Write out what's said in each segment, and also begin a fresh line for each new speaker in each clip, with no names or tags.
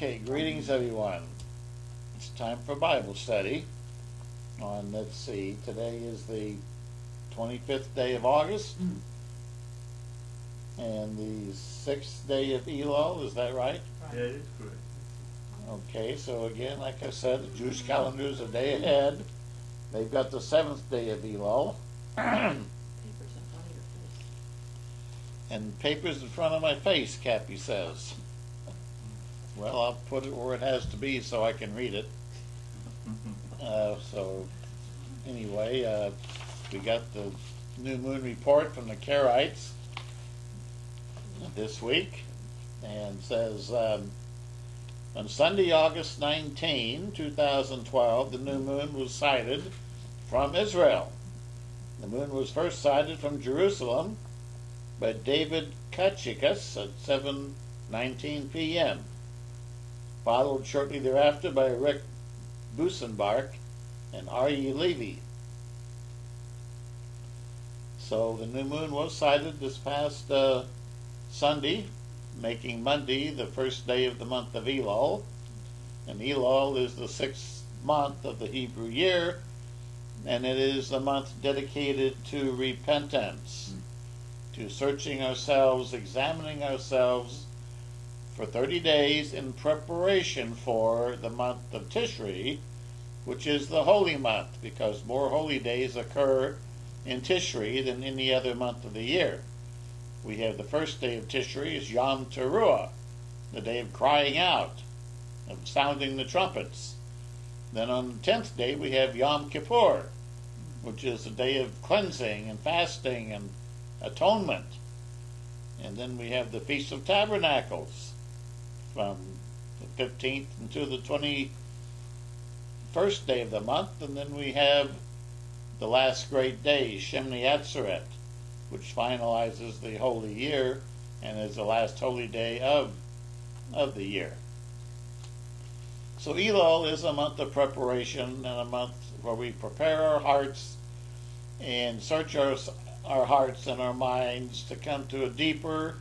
Okay, greetings everyone. It's time for Bible study on, let's see, today is the 25th day of August and the 6th day of Elul, is that right?
Yeah, it is correct.
Okay, so again, like I said, the Jewish calendar is a day ahead. They've got the 7th day of Elul. And papers in front of my face, Cappy says. Well, I'll put it where it has to be so I can read it. So, anyway, we got the new moon report from the Karaites this week, and says, on Sunday, August 19, 2012, the new moon was sighted from Israel. The moon was first sighted from Jerusalem by David Kachikas at 7:19 p.m., followed shortly thereafter by Rick Busenbark and R.E. Levy. So the new moon was sighted this past Sunday, making Monday the first day of the month of Elul. And Elul is the 6th month of the Hebrew year, and it is the month dedicated to repentance, to searching ourselves, examining ourselves for 30 days in preparation for the month of Tishri, which is the holy month, because more holy days occur in Tishri than any other month of the year. We have the first day of Tishri is Yom Teruah, the day of crying out, of sounding the trumpets. Then on the 10th day we have Yom Kippur, which is the day of cleansing and fasting and atonement. And then we have the Feast of Tabernacles from the 15th into the 21st day of the month. And then we have the last great day, Shemini Atzeret, which finalizes the holy year and is the last holy day of the year. So Elul is a month of preparation and a month where we prepare our hearts and search our hearts and our minds to come to a deeper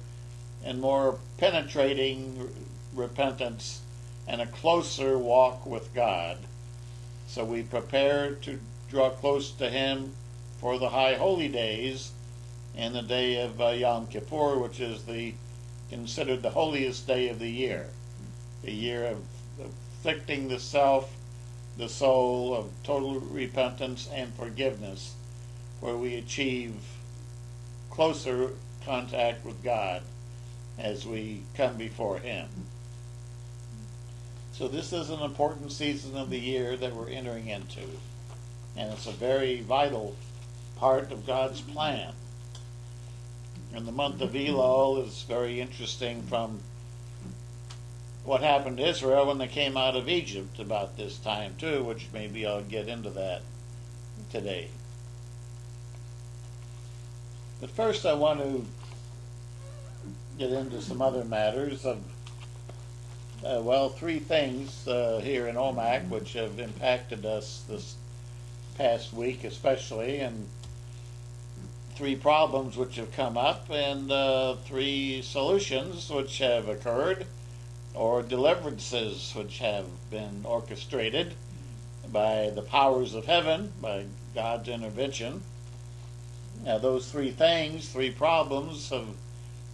and more penetrating repentance and a closer walk with God. So we prepare to draw close to Him for the high holy days and the day of Yom Kippur, which is considered the holiest day of the year of afflicting the self, the soul, of total repentance and forgiveness, where we achieve closer contact with God as we come before Him. So this is an important season of the year that we're entering into, and it's a very vital part of God's plan. And the month of Elul is very interesting from what happened to Israel when they came out of Egypt about this time too, which maybe I'll get into that today. But first I want to get into some other matters of, three things here in OMAC which have impacted us this past week especially, and three problems which have come up, and three solutions which have occurred, or deliverances which have been orchestrated by the powers of heaven, by God's intervention. Now those three things, three problems, have,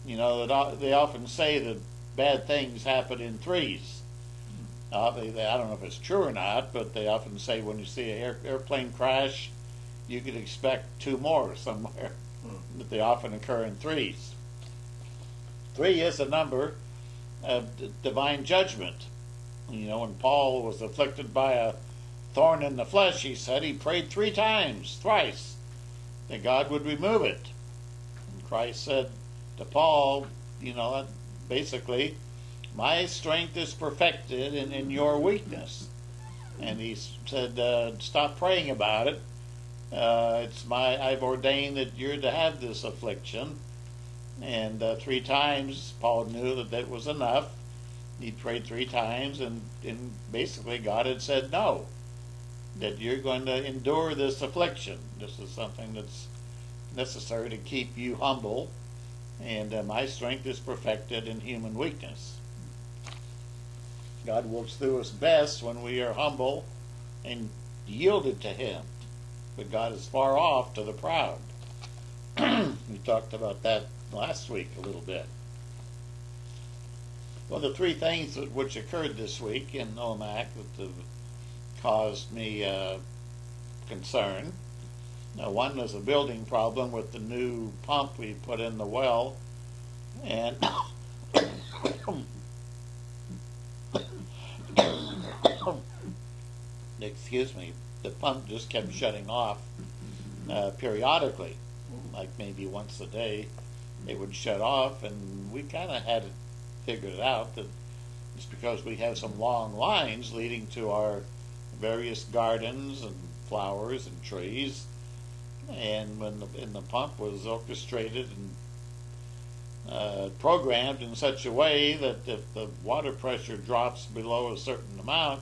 they often say that bad things happen in threes. I don't know if it's true or not, but they often say when you see an airplane crash, you could expect two more somewhere. But they often occur in threes. Three is a number of divine judgment. When Paul was afflicted by a thorn in the flesh, he said he prayed thrice, that God would remove it. And Christ said to Paul, basically, my strength is perfected in your weakness. And he said, stop praying about it. I've ordained that you're to have this affliction. And 3 times Paul knew that was enough. He prayed 3 times, and basically God had said no, that you're going to endure this affliction. This is something that's necessary to keep you humble, and my strength is perfected in human weakness. God works through us best when we are humble and yielded to Him. But God is far off to the proud. We talked about that last week a little bit. Well, the three things which occurred this week in OMAC that caused me concern. Now, one was a building problem with the new pump we put in the well, and excuse me, the pump just kept shutting off periodically, like maybe once a day it would shut off, and we kind of had it figured out that it's because we have some long lines leading to our various gardens and flowers and trees, and when the pump was orchestrated and programmed in such a way that if the water pressure drops below a certain amount,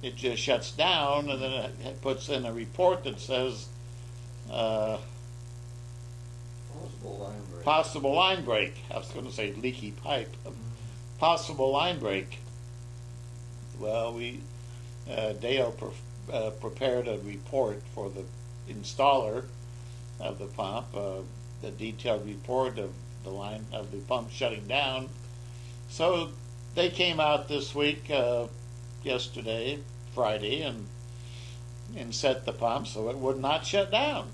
it just shuts down, and then it puts in a report that says possible line break. I was going to say leaky pipe. Possible line break. Well, Dale prepared a report for the installer of the pump, the detailed report of the line of the pump shutting down. So they came out this week, yesterday, Friday, and set the pump so it would not shut down,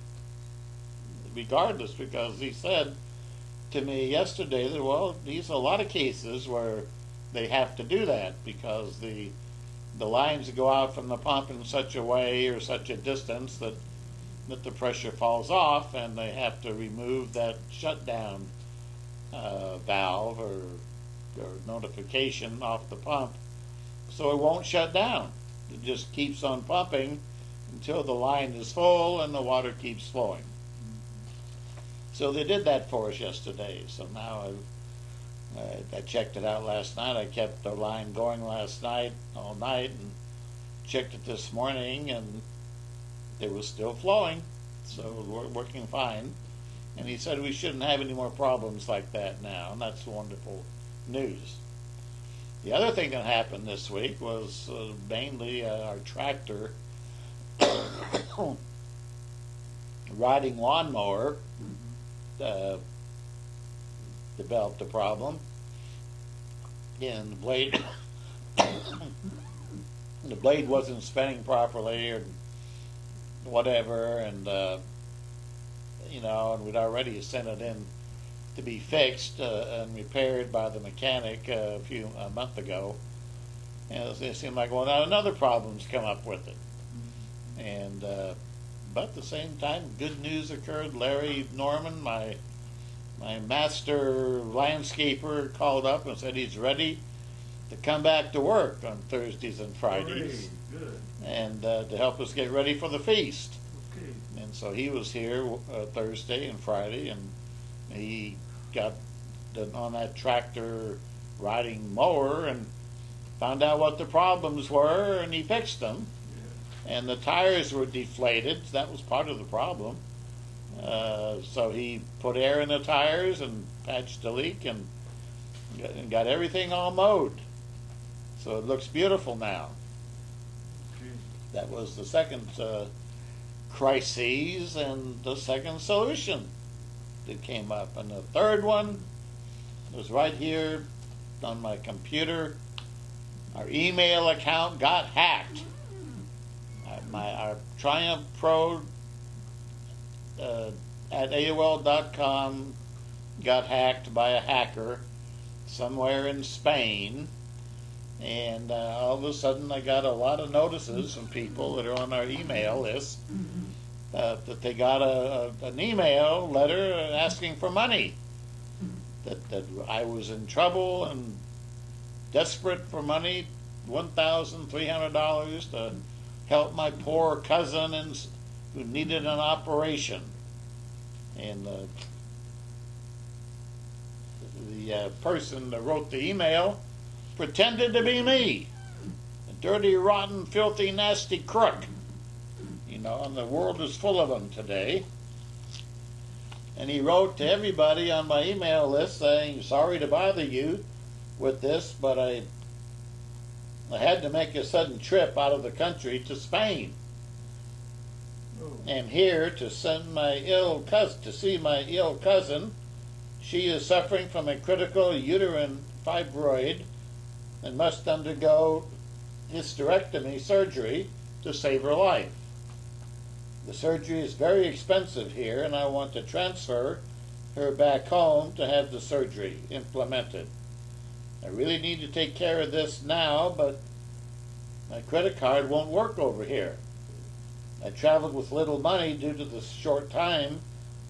regardless, because he said to me yesterday that, well, these are a lot of cases where they have to do that because the lines go out from the pump in such a way or such a distance that the pressure falls off, and they have to remove that shutdown valve or notification off the pump so it won't shut down. It just keeps on pumping until the line is full and the water keeps flowing. So they did that for us yesterday. So now I checked it out last night. I kept the line going last night, all night, and checked it this morning, and it was still flowing. So we're working fine. And he said we shouldn't have any more problems like that now, and that's wonderful news. The other thing that happened this week was mainly our tractor riding lawnmower developed a problem, and the blade wasn't spinning properly or whatever, and and we'd already sent it in to be fixed and repaired by the mechanic a month ago, and it seemed like, well, now another problem's come up with it. And but at the same time, good news occurred. Larry Norman, my master landscaper, called up and said he's ready to come back to work on Thursdays and Fridays.
Good.
And to help us get ready for the feast.
Okay.
And so he was here Thursday and Friday, and he got on that tractor riding mower and found out what the problems were, and he fixed them. Yeah. And the tires were deflated. That was part of the problem. So he put air in the tires and patched the leak and got everything all mowed. So it looks beautiful now.
Okay.
That was the second crisis and the second solution that came up. And the third one was right here on my computer. Our email account got hacked. Our Triumph Pro at AOL.com got hacked by a hacker somewhere in Spain, and all of a sudden I got a lot of notices from people that are on our email list that they got an email letter asking for money, that I was in trouble and desperate for money, $1,300 to help my poor cousin who needed an operation. And the person that wrote the email pretended to be me, a dirty, rotten, filthy, nasty crook. And the world is full of them today. And he wrote to everybody on my email list saying, sorry to bother you with this, but I I had to make a sudden trip out of the country to Spain. Am here to send my ill cousin to see my ill cousin. She is suffering from a critical uterine fibroid and must undergo hysterectomy surgery to save her life. The surgery is very expensive here, and I want to transfer her back home to have the surgery implemented. I really need to take care of this now, but my credit card won't work over here. I traveled with little money due to the short time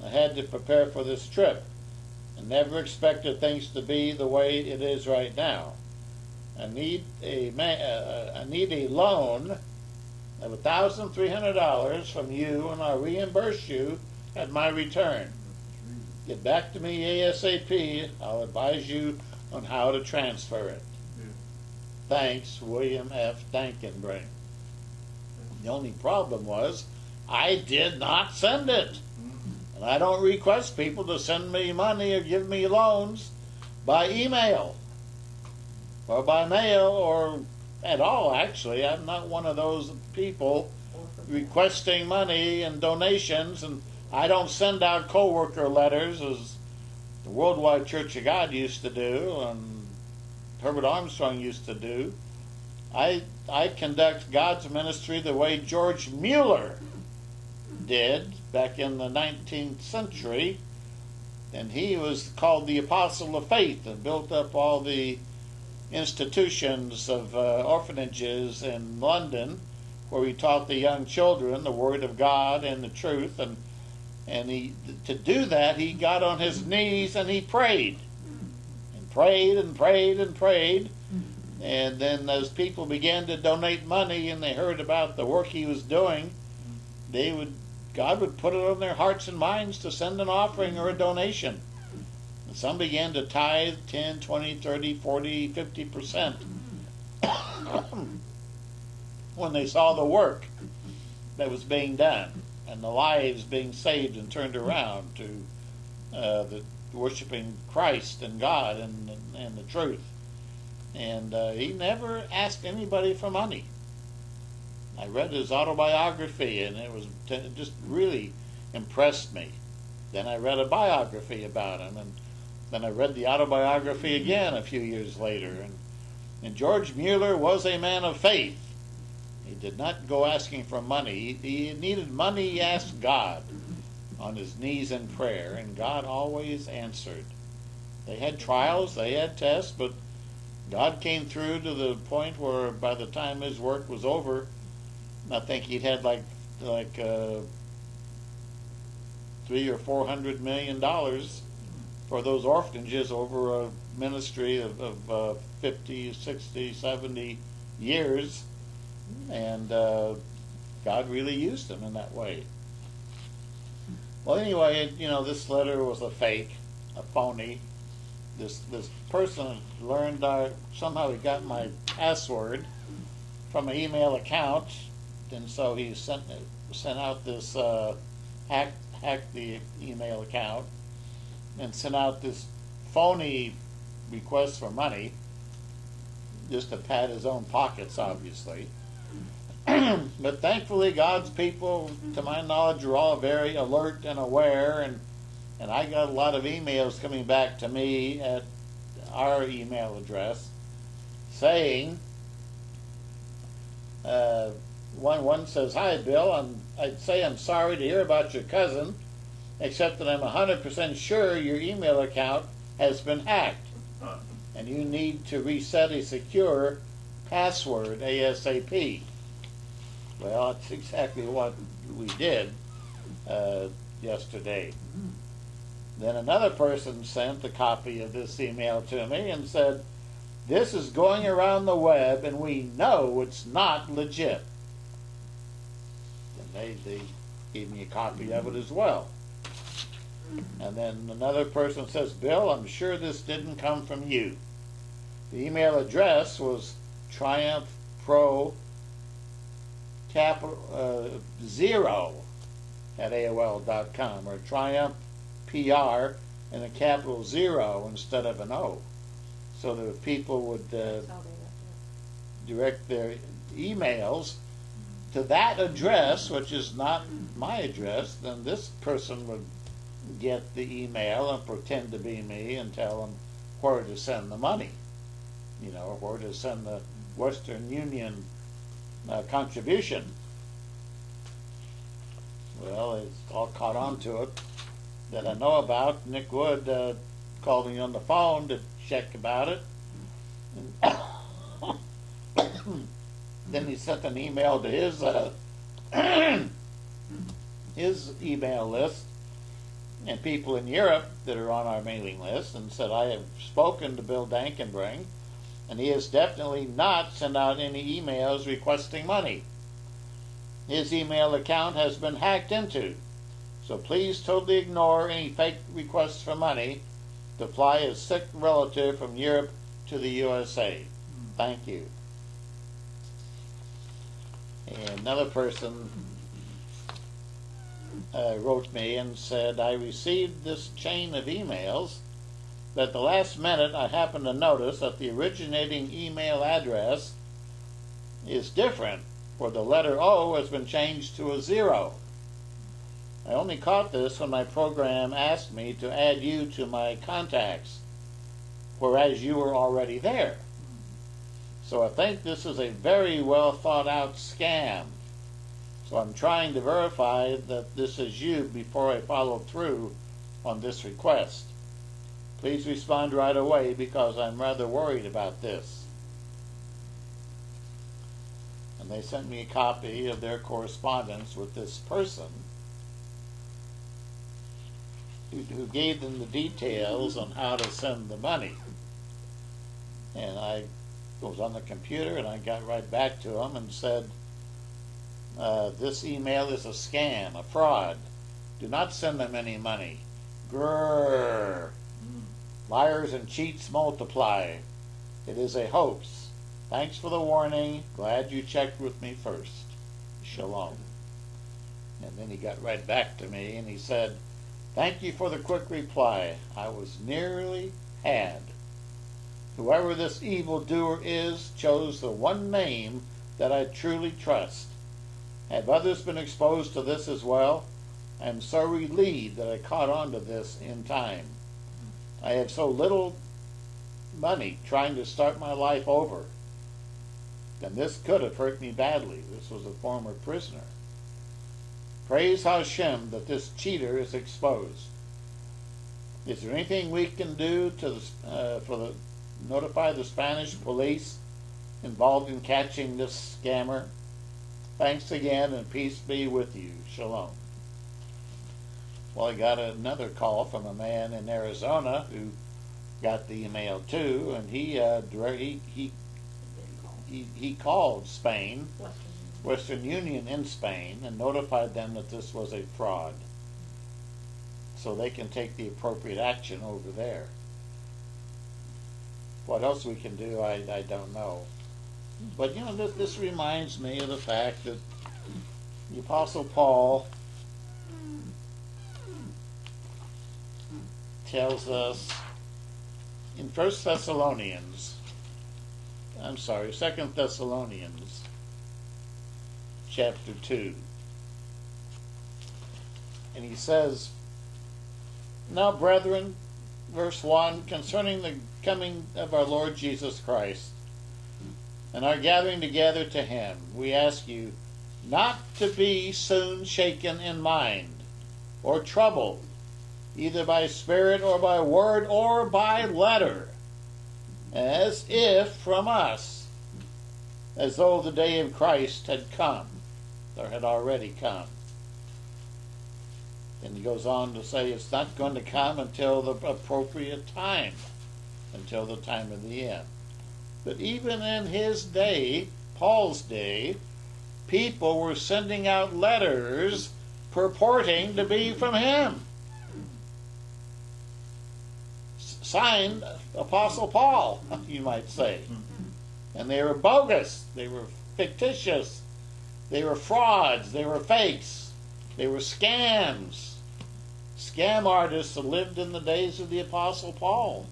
I had to prepare for this trip, and never expected things to be the way it is right now. I need a loan of $1,300 from you, and I'll reimburse you at my return. Get back to me ASAP. I'll advise you on how to transfer it. Thanks, William F. Dankenbrink. The only problem was I did not send it. And I don't request people to send me money or give me loans by email or by mail or at all, actually. I'm not one of those people requesting money and donations, and I don't send out co-worker letters as the Worldwide Church of God used to do and Herbert Armstrong used to do. I conduct God's ministry the way George Mueller did back in the 19th century, and he was called the Apostle of Faith and built up all the institutions of orphanages in London where he taught the young children the Word of God and the truth, and he, to do that, he got on his knees and he prayed and prayed and prayed and prayed. And then as people began to donate money and they heard about the work he was doing, God would put it on their hearts and minds to send an offering or a donation. And some began to tithe 10, 20, 30, 40, 50% when they saw the work that was being done and the lives being saved and turned around to the worshiping Christ and God and the truth. And he never asked anybody for money. I read his autobiography, and it just really impressed me. Then I read a biography about him, and then I read the autobiography again a few years later. And George Mueller was a man of faith. He did not go asking for money. He needed money, he asked God on his knees in prayer, and God always answered. They had trials, they had tests, but God came through to the point where by the time his work was over, I think he'd had like $300 or $400 million for those orphanages over a ministry of 50, 60, 70 years, and God really used him in that way. Well, anyway, this letter was a fake, a phony. This person learned somehow he got my password from an email account, and so he sent out this hacked the email account and sent out this phony request for money just to pad his own pockets, obviously. But thankfully, God's people, to my knowledge, are all very alert and aware, and I got a lot of emails coming back to me at our email address saying, one says, "Hi Bill, I'd say I'm sorry to hear about your cousin, except that I'm 100% sure your email account has been hacked and you need to reset a secure password ASAP." Well, that's exactly what we did yesterday. Then another person sent a copy of this email to me and said, "This is going around the web and we know it's not legit." And they gave me a copy of it as well. And then another person says, "Bill, I'm sure this didn't come from you." The email address was Triumph Pro capital 0 at AOL.com, or Triumph PR and a capital 0 instead of an O, so that people would direct their emails to that address, which is not my address, then this person would get the email and pretend to be me and tell them where to send the money, where to send the Western Union contribution. Well, it's all caught on to it that I know about. Nick Wood called me on the phone to check about it. And then he sent an email to his his email list and people in Europe that are on our mailing list, and said, I have spoken to Bill Dankenbring, and he has definitely not sent out any emails requesting money. His email account has been hacked into, so please totally ignore any fake requests for money to fly a sick relative from Europe to the USA. Thank you. And another person wrote me and said, I received this chain of emails, but at the last minute I happened to notice that the originating email address is different, for the letter O has been changed to a 0. I only caught this when my program asked me to add you to my contacts, whereas you were already there. So I think this is a very well thought out scam. So I'm trying to verify that this is you before I follow through on this request. Please respond right away because I'm rather worried about this. And they sent me a copy of their correspondence with this person who gave them the details on how to send the money. And I was on the computer and I got right back to them and said, this email is a scam, a fraud. Do not send them any money. Grrr. Liars and cheats multiply. It is a hoax. Thanks for the warning. Glad you checked with me first. Shalom. And then he got right back to me and he said, thank you for the quick reply. I was nearly had. Whoever this evildoer is chose the one name that I truly trust. Have others been exposed to this as well? I am so relieved that I caught on to this in time. I have so little money trying to start my life over. And this could have hurt me badly. This was a former prisoner. Praise Hashem that this cheater is exposed. Is there anything we can do to notify the Spanish police involved in catching this scammer? Thanks again, and peace be with you. Shalom. Well, I got another call from a man in Arizona who got the email too, and he called Spain, Western Union in Spain, and notified them that this was a fraud, so they can take the appropriate action over there. What else we can do, I don't know. But this reminds me of the fact that the Apostle Paul tells us in 2 Thessalonians chapter 2, and he says, now brethren, verse 1, concerning the coming of our Lord Jesus Christ and our gathering together to him, we ask you not to be soon shaken in mind or troubled, either by spirit or by word or by letter, as if from us, as though the day of Christ had come, or had already come. And he goes on to say it's not going to come until the appropriate time, until the time of the end. But even in his day, Paul's day, people were sending out letters purporting to be from him. Signed Apostle Paul, you might say. And they were bogus, they were fictitious, they were frauds, they were fakes, they were scams. Scam artists that lived in the days of the Apostle Paul.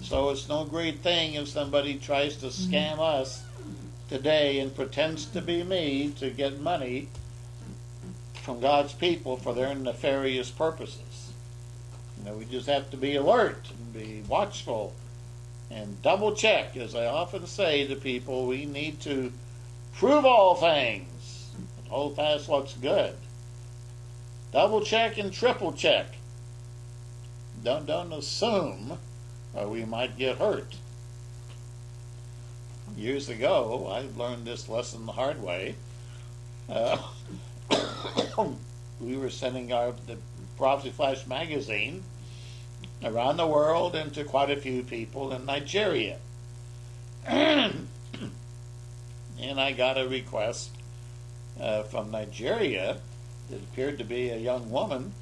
So it's no great thing if somebody tries to scam us today and pretends to be me to get money from God's people for their nefarious purposes. We just have to be alert and be watchful and double check. As I often say to people, we need to prove all things. Hold fast what's good. Double check and triple check. Don't assume or we might get hurt. Years ago, I learned this lesson the hard way. We were sending the Prophecy Flash magazine around the world and to quite a few people in Nigeria. And I got a request from Nigeria. It appeared to be a young woman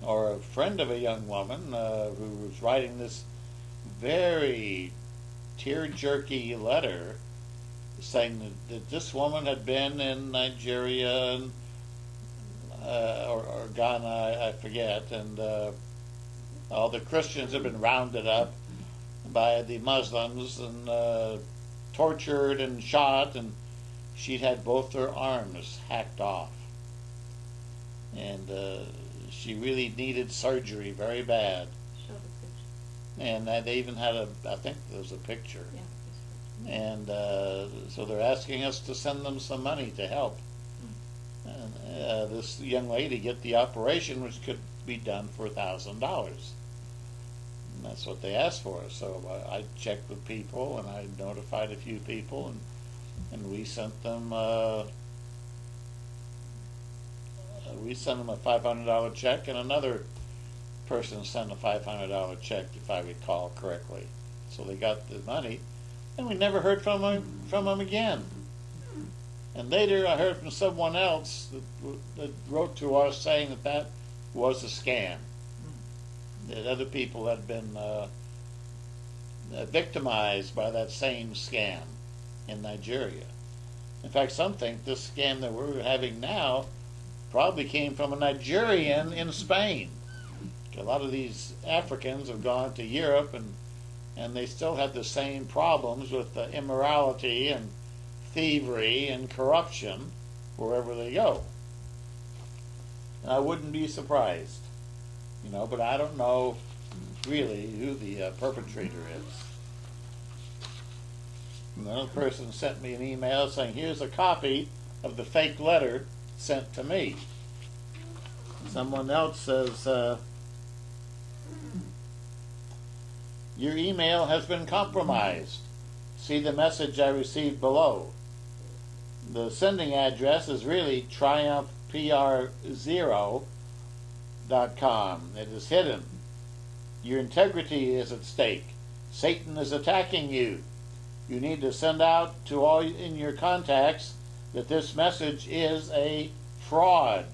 or a friend of a young woman who was writing this very tear-jerky letter saying that this woman had been in Nigeria and, or Ghana, I forget, and all the Christians had been rounded up by the Muslims and tortured and shot, and she'd had both her arms hacked off. And she really needed surgery very bad.
Show the picture.
And they even had I think there was a picture.
Yeah.
And so they're asking us to send them some money to help. And this young lady get the operation, which could be done for $1,000. And that's what they asked for. So I checked with people, and I notified a few people, and we sent them a $500 check, and another person sent a $500 check, if I recall correctly. So they got the money, and we never heard from them again. And later I heard from someone else that wrote to us saying that was a scam. That other people had been victimized by that same scam in Nigeria. In fact, some think this scam that we're having now probably came from a Nigerian in Spain. A lot of these Africans have gone to Europe and they still have the same problems with immorality and thievery and corruption wherever they go. And I wouldn't be surprised, but I don't know really who the perpetrator is. Another person sent me an email saying, here's a copy of the fake letter sent to me. Someone else says, your email has been compromised. See the message I received below. The sending address is really triumphpr0.com. It is hidden. Your integrity is at stake. Satan is attacking you. You need to send out to all in your contacts that this message is a fraud.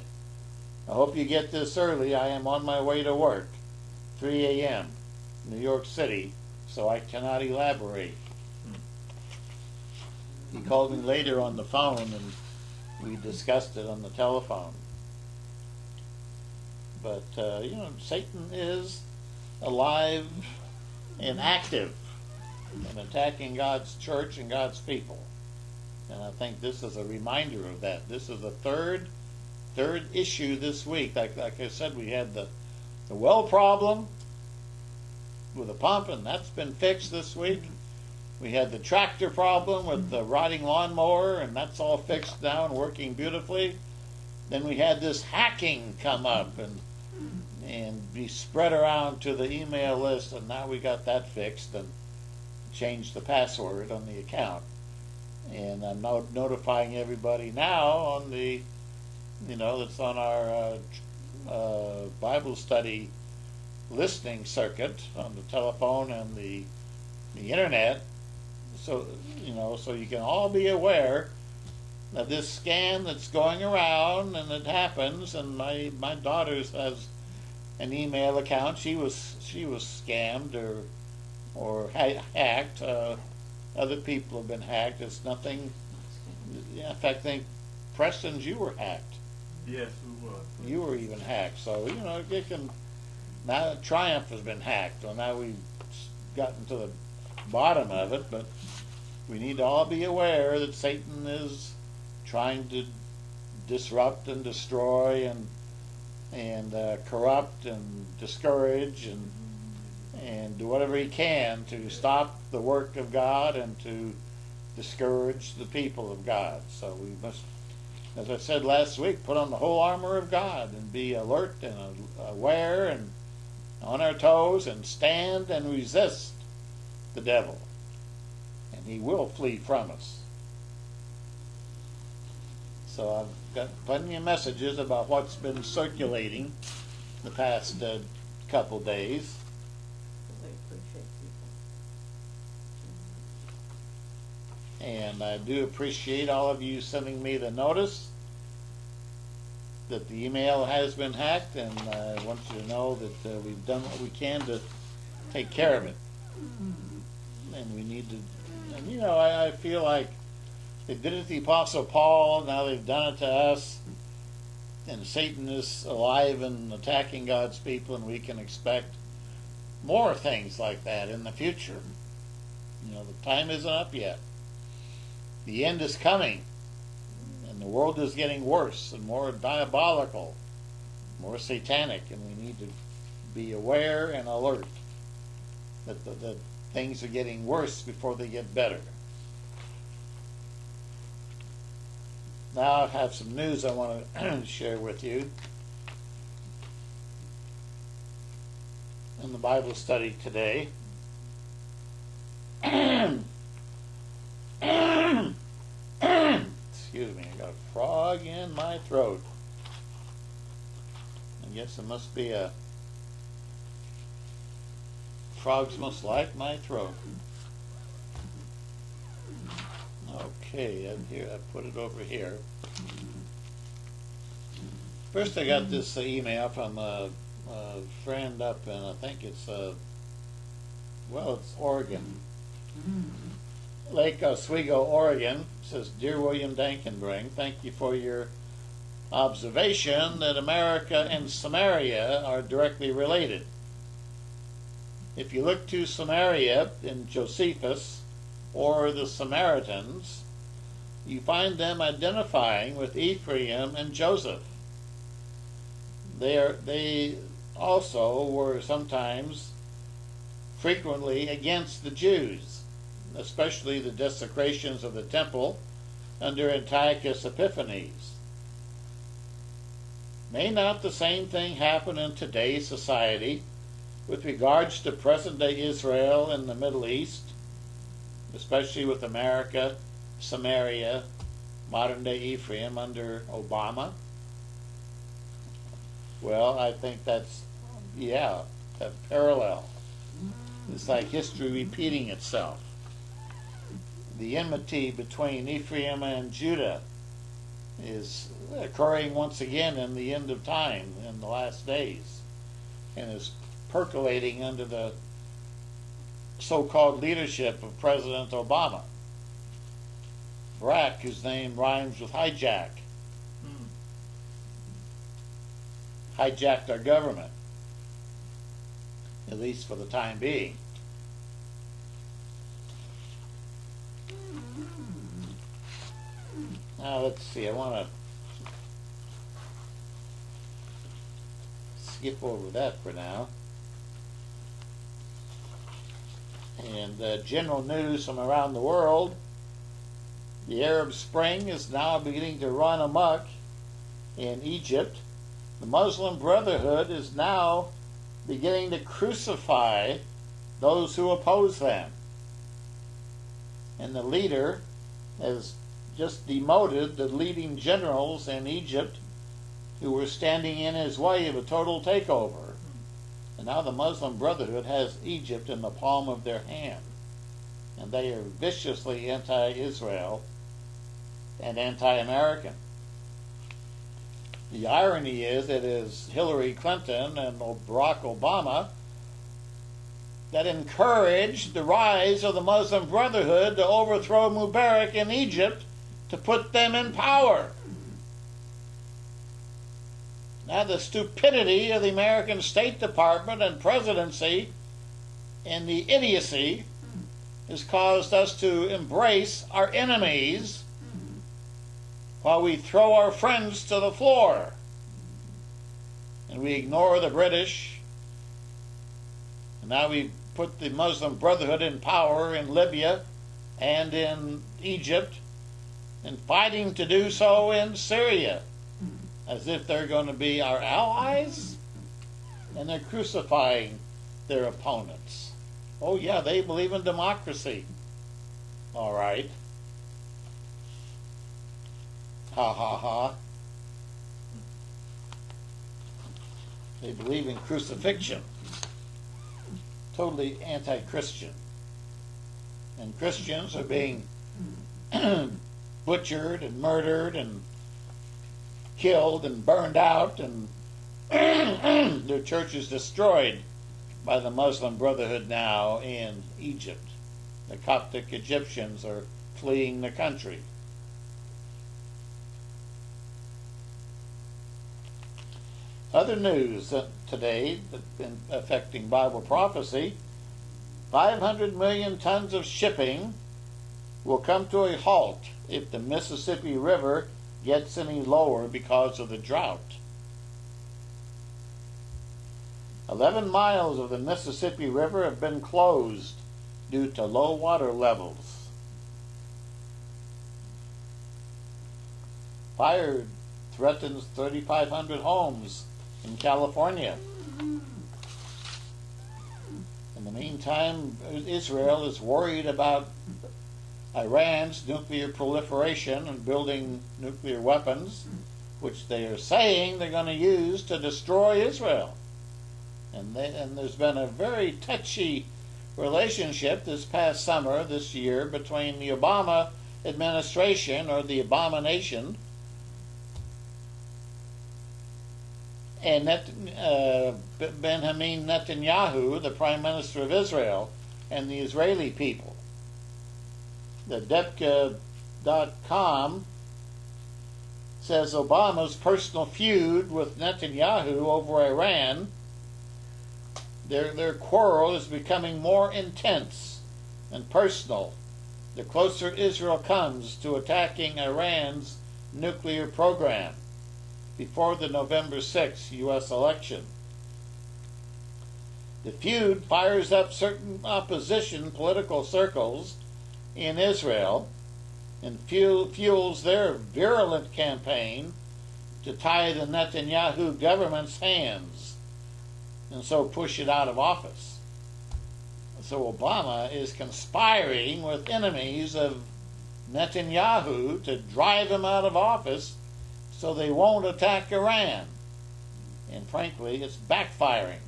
I hope you get this early. I am on my way to work, 3 a.m., New York City, so I cannot elaborate. He called me later on the phone, and we discussed it on the telephone. But, Satan is alive and active and attacking God's church and God's people. And I think this is a reminder of that. This is the third issue this week. Like I said, we had the well problem with the pump, and that's been fixed this week. We had the tractor problem with the riding lawnmower, and that's all fixed now and working beautifully. Then we had this hacking come up and be spread around to the email list, and now we got that fixed and changed the password on the account. And I'm notifying everybody now on the, that's on our Bible study listening circuit on the telephone and the internet. So, so you can all be aware of this scam that's going around, and it happens. And my daughter has an email account. She was scammed or hacked. Other people have been hacked. It's nothing. In fact, I think Preston's, you were hacked.
Yes, we were.
You were even hacked. So it can. Now Triumph has been hacked. Well, now we've gotten to the bottom of it, but we need to all be aware that Satan is trying to disrupt and destroy and corrupt and discourage and do whatever he can to stop the work of God and to discourage the people of God. So we must, as I said last week, put on the whole armor of God and be alert and aware and on our toes and stand and resist the devil, and he will flee from us. So I've got plenty of messages about what's been circulating the past couple days.
We appreciate people.
And I do appreciate all of you sending me the notice that the email has been hacked, and I want you to know that we've done what we can to take care of it. And we need to, and you know, I feel like they did it to the Apostle Paul, now they've done it to us, and Satan is alive and attacking God's people, and we can expect more things like that in the future. You know, the time isn't up yet. The end is coming, and the world is getting worse and more diabolical, more satanic, and we need to be aware and alert that the things are getting worse before they get better. Now I have some news I want to share with you in the Bible study today. Excuse me, I got a frog in my throat. I guess it must be frogs must like my throat. Okay, and here I put it over here. First, I got this email from a friend up in, I think it's it's Oregon, Lake Oswego, Oregon. It says, "Dear William Dankenbring, thank you for your observation that America and Samaria are directly related. If you look to Samaria in Josephus or the Samaritans, you find them identifying with Ephraim and Joseph. They also were sometimes frequently against the Jews, especially the desecrations of the temple under Antiochus Epiphanes. May not the same thing happen in today's society with regards to present-day Israel and the Middle East, especially with America, Samaria, modern-day Ephraim under Obama?" Well, I think that's that parallel. It's like history repeating itself. The enmity between Ephraim and Judah is occurring once again in the end of time, in the last days, and is percolating under the so-called leadership of President Obama. Barack, whose name rhymes with hijack, hijacked our government, at least for the time being. Now let's see, I want to skip over that for now. And general news from around the world. The Arab Spring is now beginning to run amok in Egypt. The Muslim Brotherhood is now beginning to crucify those who oppose them. And the leader has just demoted the leading generals in Egypt who were standing in his way of a total takeover. And now the Muslim Brotherhood has Egypt in the palm of their hand. And they are viciously anti-Israel and anti-American. The irony is it is Hillary Clinton and Barack Obama that encouraged the rise of the Muslim Brotherhood to overthrow Mubarak in Egypt to put them in power. Now the stupidity of the American State Department and presidency and the idiocy has caused us to embrace our enemies while we throw our friends to the floor. And we ignore the British. And now we put the Muslim Brotherhood in power in Libya and in Egypt, and fighting to do so in Syria, as if they're going to be our allies. And they're crucifying their opponents. Oh yeah, they believe in democracy. All right. Ha ha ha. They believe in crucifixion. Totally anti-Christian. And Christians are being butchered and murdered and killed and burned out, and their churches destroyed by the Muslim Brotherhood now in Egypt. The Coptic Egyptians are fleeing the country. Other news today that's been affecting Bible prophecy: 500 million tons of shipping will come to a halt if the Mississippi River gets any lower because of the drought. 11 miles of the Mississippi River have been closed due to low water levels. Fire threatens 3,500 homes in California. In the meantime, Israel is worried about Iran's nuclear proliferation and building nuclear weapons, which they are saying they're going to use to destroy Israel. And there's been a very touchy relationship this past summer, this year, between the Obama administration, or the abomination, and Benjamin Netanyahu, the Prime Minister of Israel, and the Israeli people. The Depka.com says Obama's personal feud with Netanyahu over Iran, their quarrel is becoming more intense and personal the closer Israel comes to attacking Iran's nuclear program before the November 6th U.S. election. The feud fires up certain opposition political circles in Israel and fuels their virulent campaign to tie the Netanyahu government's hands and so push it out of office. So Obama is conspiring with enemies of Netanyahu to drive him out of office so they won't attack Iran. And frankly, it's backfiring.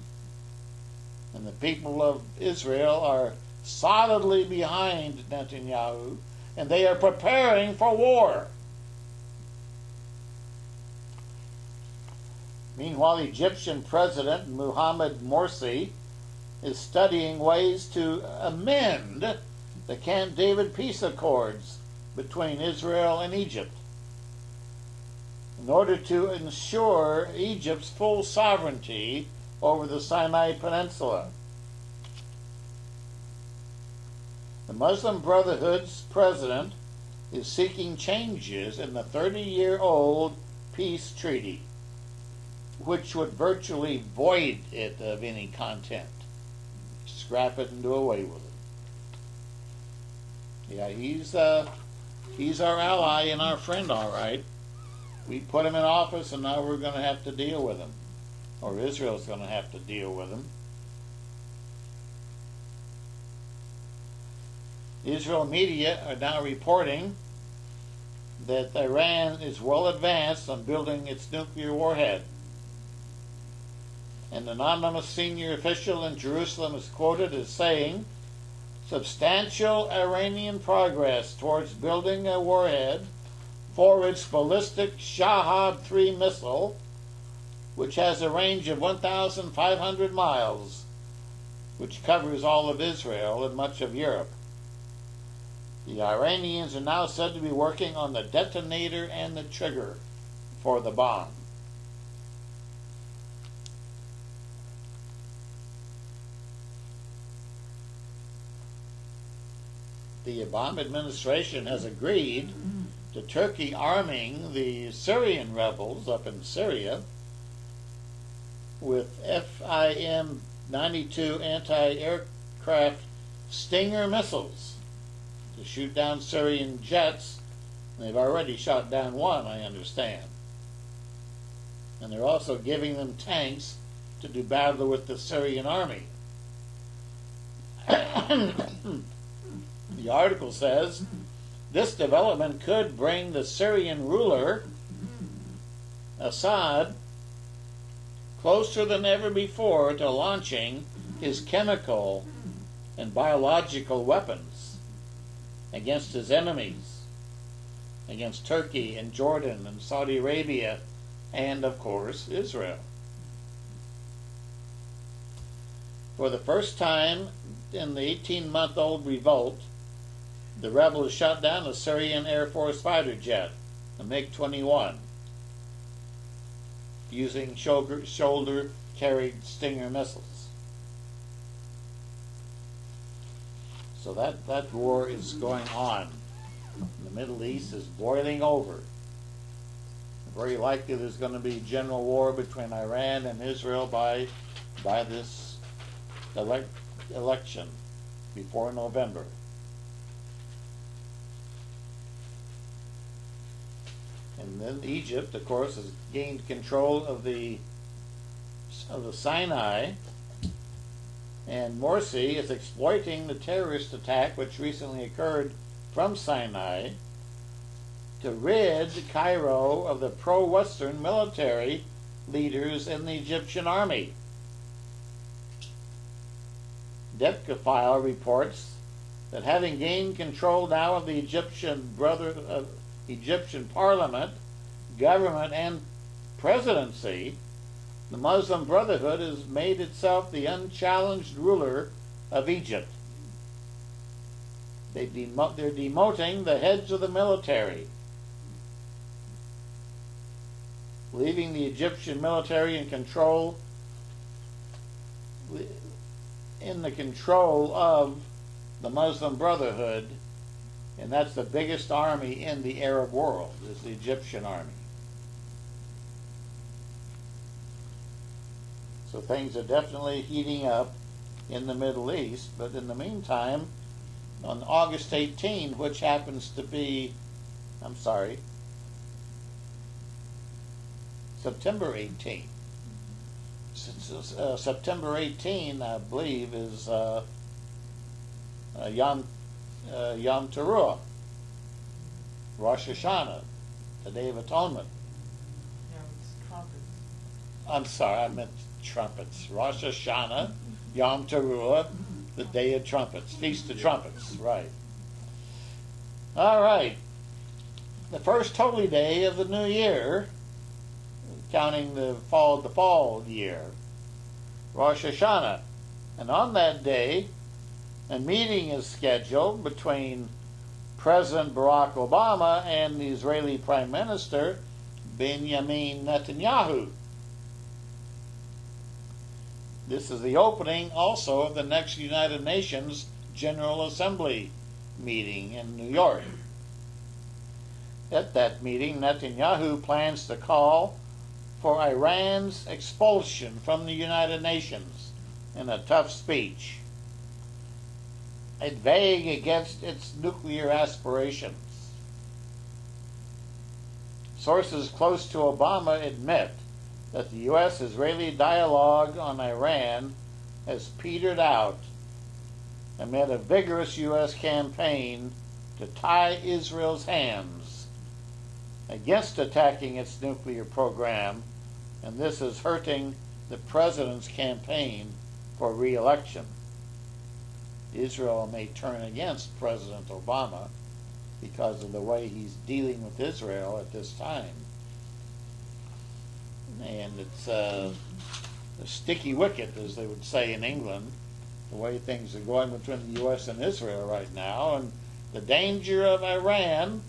And the people of Israel are solidly behind Netanyahu, and they are preparing for war. Meanwhile, Egyptian President Mohamed Morsi is studying ways to amend the Camp David peace accords between Israel and Egypt in order to ensure Egypt's full sovereignty over the Sinai Peninsula. The Muslim Brotherhood's president is seeking changes in the 30-year-old peace treaty, which would virtually void it of any content. Scrap it and do away with it. Yeah, he's our ally and our friend, all right. We put him in office, and now we're going to have to deal with him. Or Israel's going to have to deal with him. Israel media are now reporting that Iran is well advanced on building its nuclear warhead. An anonymous senior official in Jerusalem is quoted as saying, "Substantial Iranian progress towards building a warhead for its ballistic Shahab-3 missile, which has a range of 1,500 miles, which covers all of Israel and much of Europe. The Iranians are now said to be working on the detonator and the trigger for the bomb." the Obama administration has agreed to Turkey arming the Syrian rebels up in Syria with FIM-92 anti-aircraft Stinger missiles to shoot down Syrian jets. They've already shot down one, I understand. And they're also giving them tanks to do battle with the Syrian army. The article says this development could bring the Syrian ruler, Assad, closer than ever before to launching his chemical and biological weapons against his enemies, against Turkey and Jordan and Saudi Arabia and, of course, Israel. For the first time in the 18-month-old revolt, the rebels shot down a Syrian Air Force fighter jet, a MiG-21, using shoulder-carried Stinger missiles. So that war is going on. The Middle East is boiling over. Very likely there's going to be general war between Iran and Israel by this election before November. And then Egypt, of course, has gained control of the Sinai, and Morsi is exploiting the terrorist attack which recently occurred from Sinai to rid Cairo of the pro-Western military leaders in the Egyptian army. Depka file reports that having gained control now of the Egyptian parliament, government, and presidency, the Muslim Brotherhood has made itself the unchallenged ruler of Egypt. They're demoting the heads of the military, leaving the Egyptian military in the control of the Muslim Brotherhood, and that's the biggest army in the Arab world, is the Egyptian army. So things are definitely heating up in the Middle East, but in the meantime, on August 18, which happens to be, September 18. September 18, I believe, is Yom Teruah, Rosh Hashanah, the Day of Atonement.
Yeah, it's trumpets.
I'm sorry, I meant trumpets. Rosh Hashanah, Yom Teruah, the Day of Trumpets, Feast of Trumpets, right. All right. The first holy day of the new year, counting the fall year, Rosh Hashanah. And on that day, a meeting is scheduled between President Barack Obama and the Israeli Prime Minister Benjamin Netanyahu. This is the opening also of the next United Nations General Assembly meeting in New York. At that meeting, Netanyahu plans to call for Iran's expulsion from the United Nations in a tough speech, vague against its nuclear aspirations. Sources close to Obama admit that the U.S.-Israeli dialogue on Iran has petered out amid a vigorous U.S. campaign to tie Israel's hands against attacking its nuclear program, and this is hurting the president's campaign for re-election. Israel may turn against President Obama because of the way he's dealing with Israel at this time. And it's a sticky wicket, as they would say in England, the way things are going between the U.S. and Israel right now, and the danger of Iran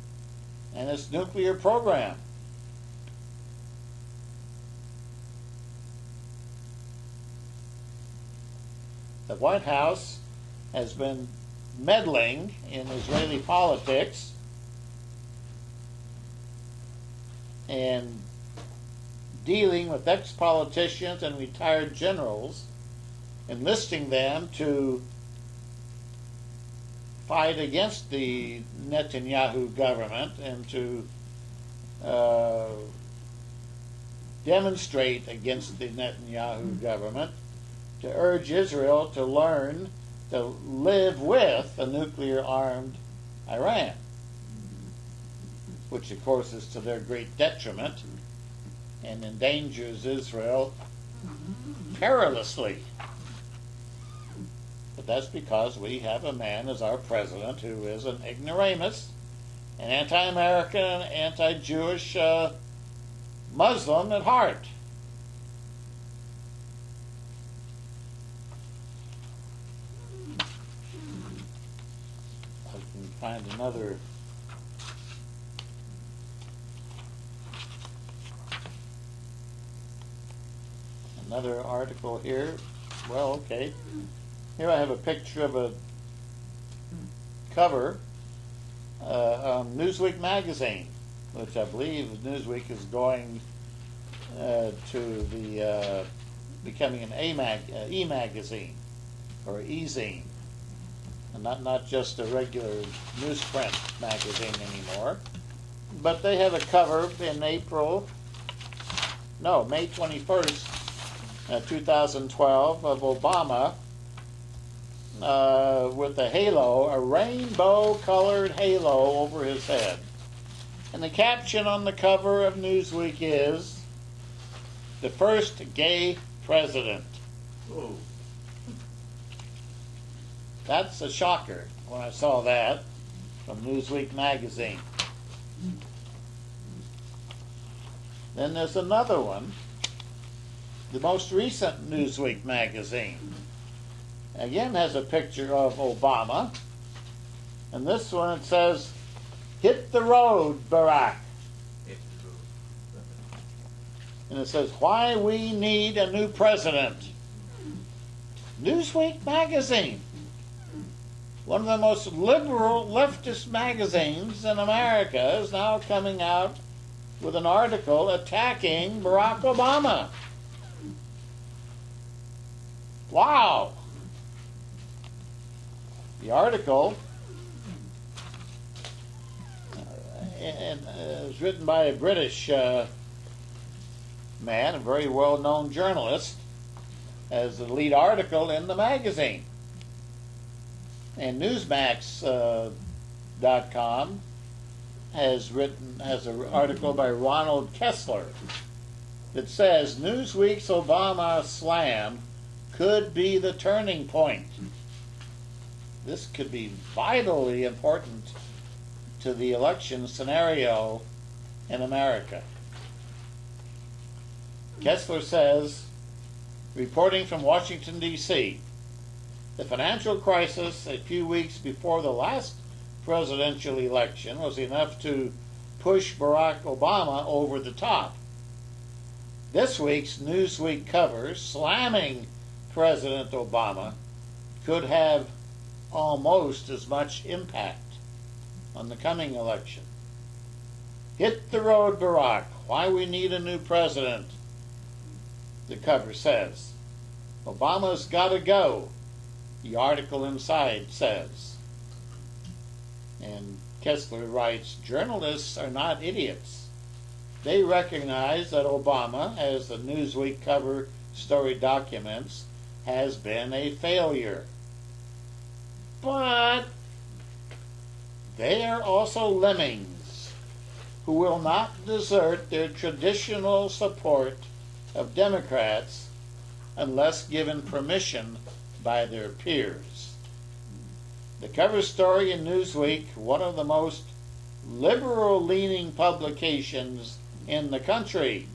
and its nuclear program. The White House has been meddling in Israeli politics and dealing with ex-politicians and retired generals, enlisting them to fight against the Netanyahu government and to demonstrate against the Netanyahu government, to urge Israel to learn to live with a nuclear-armed Iran, which of course is to their great detriment and endangers Israel perilously. But that's because we have a man as our president who is an ignoramus, an anti-American, anti-Jewish Muslim at heart. I can find another article here. Well, okay. Here I have a picture of a cover on Newsweek magazine, which I believe Newsweek is going to the becoming an e-magazine or e-zine, and not just a regular newsprint magazine anymore. But they have a cover in May 21st, 2012, of Obama with a halo, a rainbow-colored halo over his head. And the caption on the cover of Newsweek is, "The First Gay President."
Oh.
That's a shocker when I saw that from Newsweek magazine. Then there's another one, the most recent Newsweek magazine. Again has a picture of Obama, and this one it says, "Hit the road, Barack." And it says, "Why we need a new president." Newsweek magazine, one of the most liberal leftist magazines in America, is now coming out with an article attacking Barack Obama. Wow. The article is written by a British man, a very well-known journalist, as the lead article in the magazine. And Newsmax.com has an article by Ronald Kessler that says Newsweek's Obama slam could be the turning point. This could be vitally important to the election scenario in America. Kessler says, reporting from Washington, D.C., the financial crisis a few weeks before the last presidential election was enough to push Barack Obama over the top. This week's Newsweek cover slamming President Obama could have almost as much impact on the coming election. Hit the road, Barack. Why we need a new president, the cover says. Obama's got to go, the article inside says. And Kessler writes, journalists are not idiots. They recognize that Obama, as the Newsweek cover story documents, has been a failure. But they are also lemmings who will not desert their traditional support of Democrats unless given permission by their peers. The cover story in Newsweek, one of the most liberal-leaning publications in the country,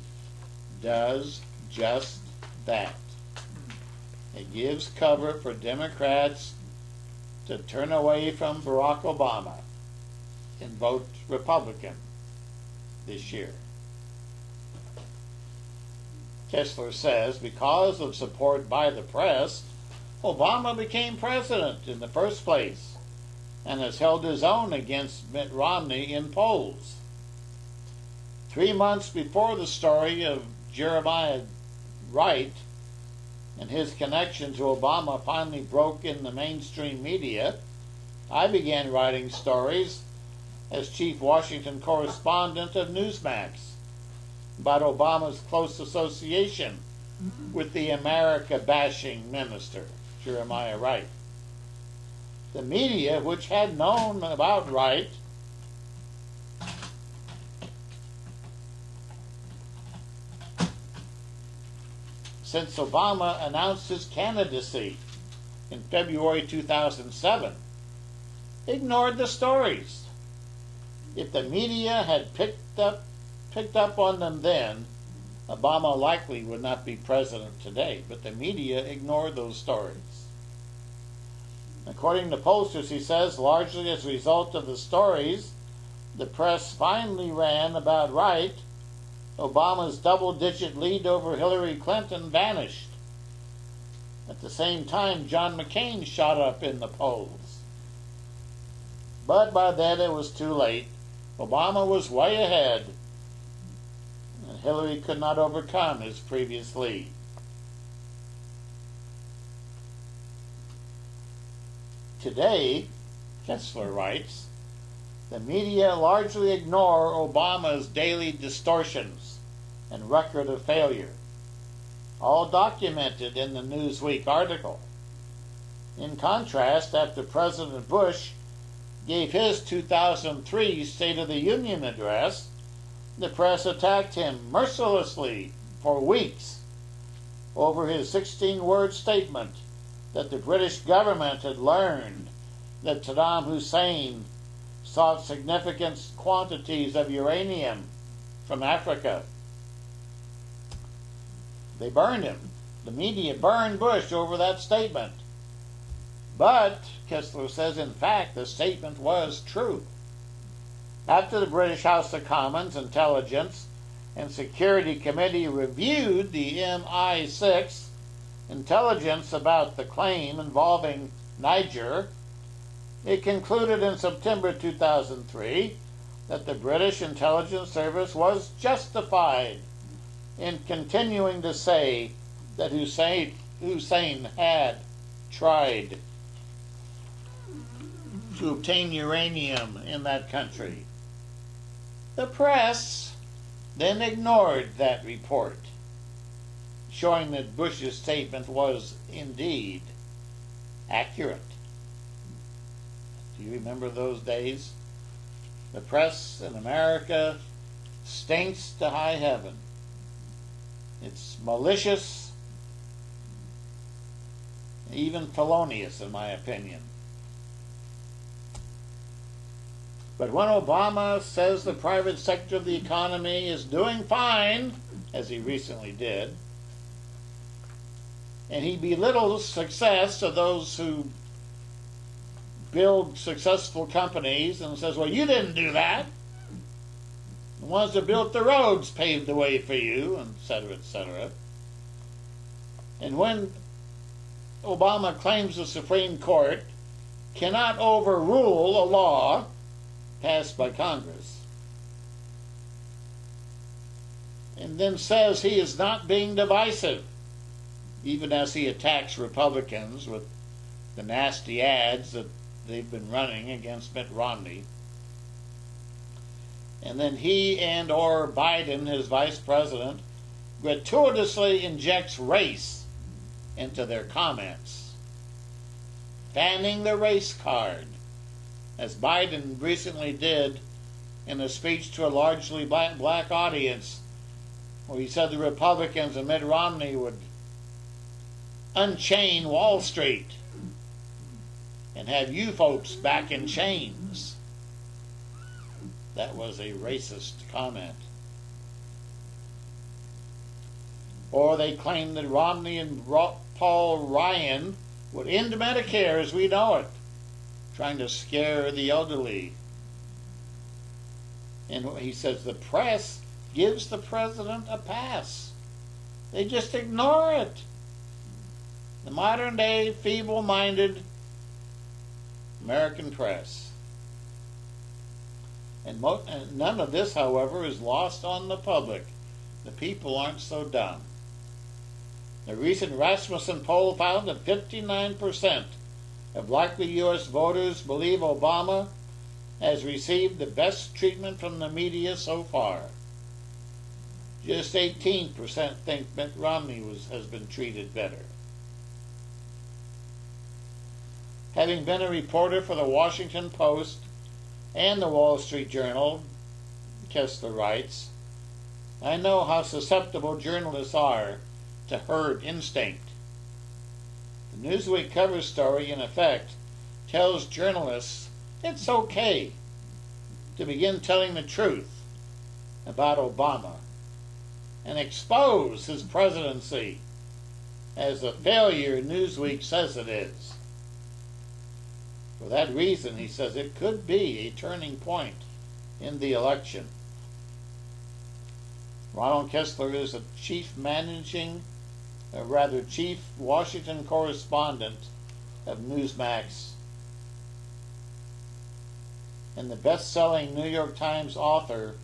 does just that. It gives cover for Democrats to turn away from Barack Obama and vote Republican this year. Kessler says because of support by the press, Obama became president in the first place and has held his own against Mitt Romney in polls. 3 months before the story of Jeremiah Wright and his connection to Obama finally broke in the mainstream media, I began writing stories as chief Washington correspondent of Newsmax about Obama's close association with the America-bashing minister, Jeremiah Wright. The media, which had known about Wright, since Obama announced his candidacy in February 2007, ignored the stories. If the media had picked up on them then, Obama likely would not be president today, but the media ignored those stories. According to pollsters, he says, largely as a result of the stories the press finally ran about Wright, Obama's double-digit lead over Hillary Clinton vanished. At the same time, John McCain shot up in the polls. But by then it was too late. Obama was way ahead, and Hillary could not overcome his previous lead. Today, Kessler writes, the media largely ignore Obama's daily distortions and record of failure, all documented in the Newsweek article. In contrast, after President Bush gave his 2003 State of the Union address, the press attacked him mercilessly for weeks over his 16-word statement that the British government had learned that Saddam Hussein sought significant quantities of uranium from Africa. They burned him. The media burned Bush over that statement. But, Kessler says, in fact, the statement was true. After the British House of Commons Intelligence and Security Committee reviewed the MI6 intelligence about the claim involving Niger, it concluded in September 2003 that the British intelligence service was justified in continuing to say that Hussein had tried to obtain uranium in that country. The press then ignored that report, showing that Bush's statement was indeed accurate. Do you remember those days? The press in America stinks to high heaven. It's malicious, even felonious in my opinion. But when Obama says the private sector of the economy is doing fine, as he recently did, and he belittles success of those who build successful companies and says, well, you didn't do that. The ones that built the roads paved the way for you, etc., etc. And when Obama claims the Supreme Court cannot overrule a law passed by Congress, and then says he is not being divisive, even as he attacks Republicans with the nasty ads that they've been running against Mitt Romney, and then he and or Biden, his vice president, gratuitously injects race into their comments, fanning the race card, as Biden recently did in a speech to a largely black audience, where he said the Republicans and Mitt Romney would unchain Wall Street and have you folks back in chains. That was a racist comment. Or they claimed that Romney and Paul Ryan would end Medicare as we know it, trying to scare the elderly. And he says the press gives the president a pass. They just ignore it. The modern day feeble-minded American press. And none of this, however, is lost on the public. The people aren't so dumb. The recent Rasmussen poll found that 59% of likely U.S. voters believe Obama has received the best treatment from the media so far. Just 18% think Mitt Romney has been treated better. Having been a reporter for the Washington Post and the Wall Street Journal, Kessler writes, I know how susceptible journalists are to herd instinct. The Newsweek cover story, in effect, tells journalists it's okay to begin telling the truth about Obama and expose his presidency as the failure Newsweek says it is. For that reason, he says, it could be a turning point in the election. Ronald Kessler is a chief Washington correspondent of Newsmax and the best-selling New York Times author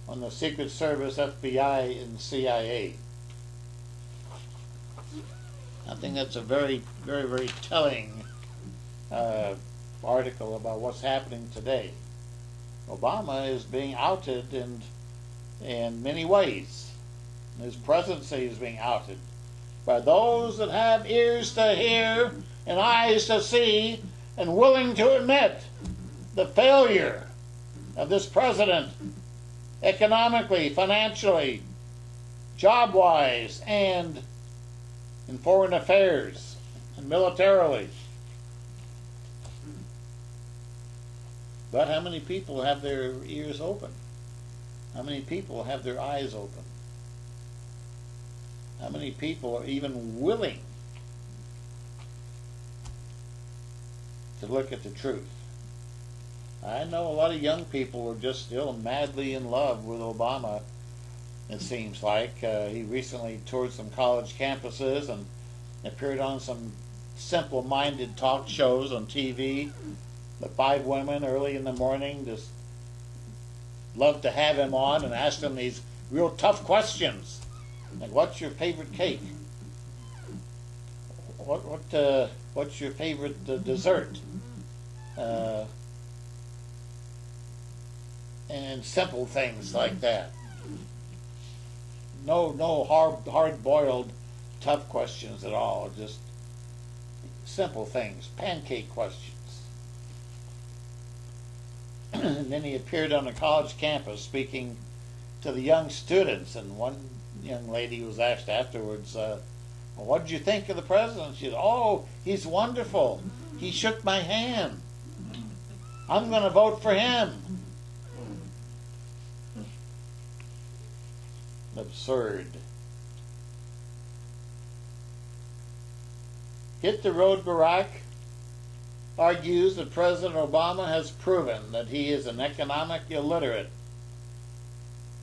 on the Secret Service, FBI, and CIA. I think that's a very, very, very telling article about what's happening today. Obama is being outed in many ways. His presidency is being outed by those that have ears to hear and eyes to see and willing to admit the failure of this president economically, financially, job-wise, and in foreign affairs and militarily. But how many people have their ears open? How many people have their eyes open? How many people are even willing to look at the truth? I know a lot of young people are just still madly in love with Obama, it seems like. He recently toured some college campuses and appeared on some simple-minded talk shows on TV. The 5 women early in the morning just loved to have him on and ask him these real tough questions. Like, what's your favorite cake? What's your favorite dessert? And simple things like that. No hard-boiled tough questions at all. Just simple things, pancake questions. And then he appeared on a college campus speaking to the young students, and one young lady was asked afterwards, well, what did you think of the president? She said, oh, he's wonderful. He shook my hand. I'm going to vote for him. Absurd. Hit the Road Barack argues that President Obama has proven that he is an economic illiterate,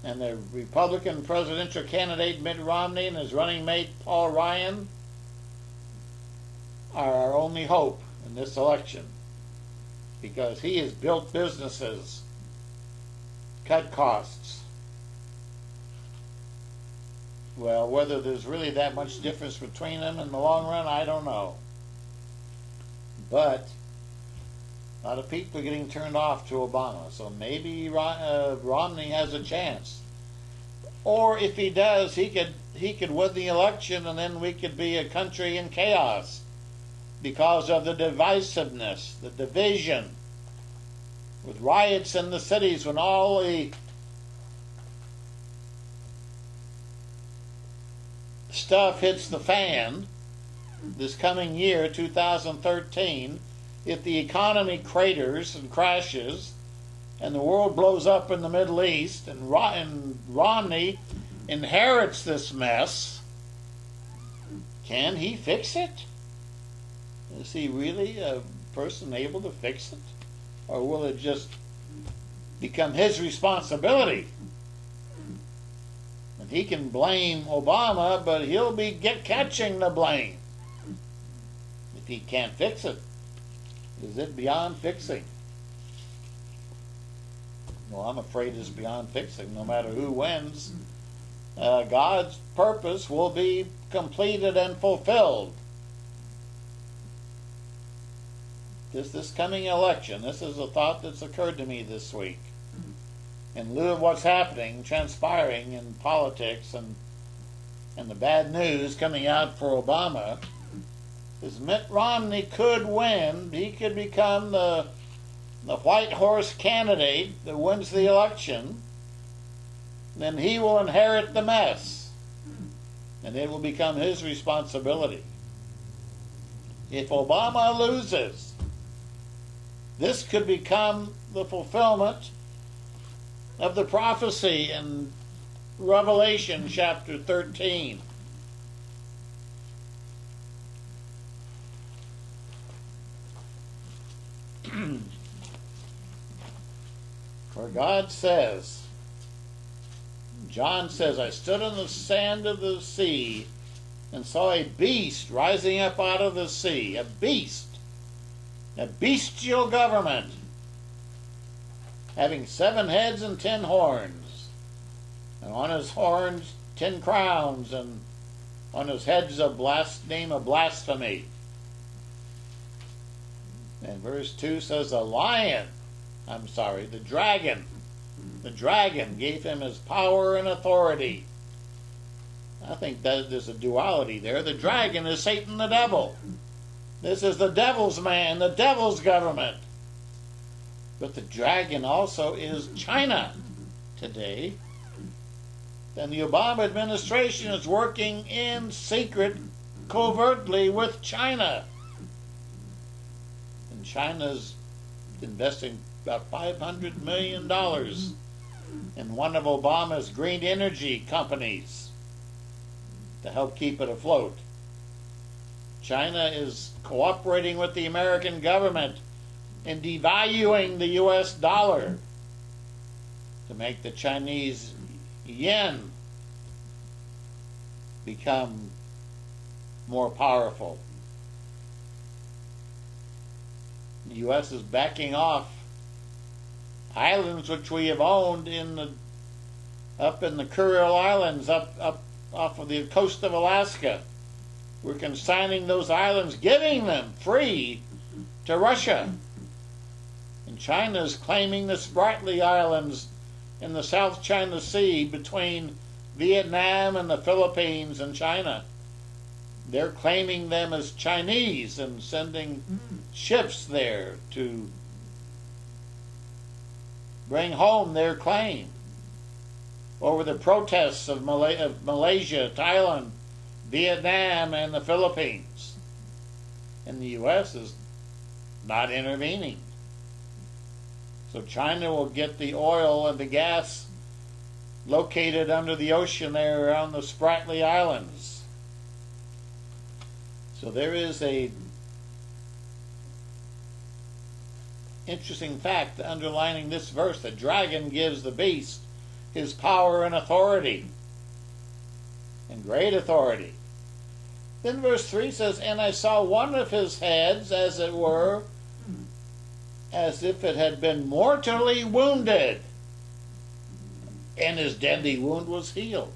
and the Republican presidential candidate Mitt Romney and his running mate Paul Ryan are our only hope in this election, because he has built businesses, cut costs. Well, whether there's really that much difference between them in the long run, I don't know. But a lot of people are getting turned off to Obama, so maybe Romney has a chance. Or if he does, he could win the election, and then we could be a country in chaos because of the divisiveness, the division, with riots in the cities when all the stuff hits the fan this coming year, 2013, if the economy craters and crashes and the world blows up in the Middle East and Romney inherits this mess, can he fix it? Is he really a person able to fix it? Or will it just become his responsibility? And he can blame Obama, but he'll be catching the blame if he can't fix it. Is it beyond fixing? Well, I'm afraid it's beyond fixing. No matter who wins, God's purpose will be completed and fulfilled. This coming election, this is a thought that's occurred to me this week. In lieu of what's happening, transpiring in politics and the bad news coming out for Obama, is Mitt Romney could win. He could become the white horse candidate that wins the election. Then he will inherit the mess, and it will become his responsibility. If Obama loses, this could become the fulfillment of the prophecy in Revelation chapter 13. Where God says, John says, I stood on the sand of the sea and saw a beast rising up out of the sea. A beast. A bestial government. Having 7 heads and 10 horns. And on his horns 10 crowns. And on his heads a name of blasphemy. And verse 2 says, the dragon. The dragon gave him his power and authority. I think that there's a duality there. The dragon is Satan the devil. This is the devil's man, the devil's government. But the dragon also is China today. And the Obama administration is working in secret, covertly with China. And China's investing about $500 million in one of Obama's green energy companies to help keep it afloat. China is cooperating with the American government in devaluing the U.S. dollar to make the Chinese yen become more powerful. The U.S. is backing off islands which we have owned up in the Kuril Islands, up off of the coast of Alaska. We're consigning those islands, giving them free to Russia. And China is claiming the Spratly Islands in the South China Sea between Vietnam and the Philippines and China. They're claiming them as Chinese and sending ships there to bring home their claim over the protests of Malaysia, Thailand, Vietnam, and the Philippines. And the U.S. is not intervening. So China will get the oil and the gas located under the ocean there around the Spratly Islands. So there is a interesting fact underlining this verse. The dragon gives the beast his power and authority, and great authority. Then verse 3 says, and I saw one of his heads, as it were, as if it had been mortally wounded, and his deadly wound was healed.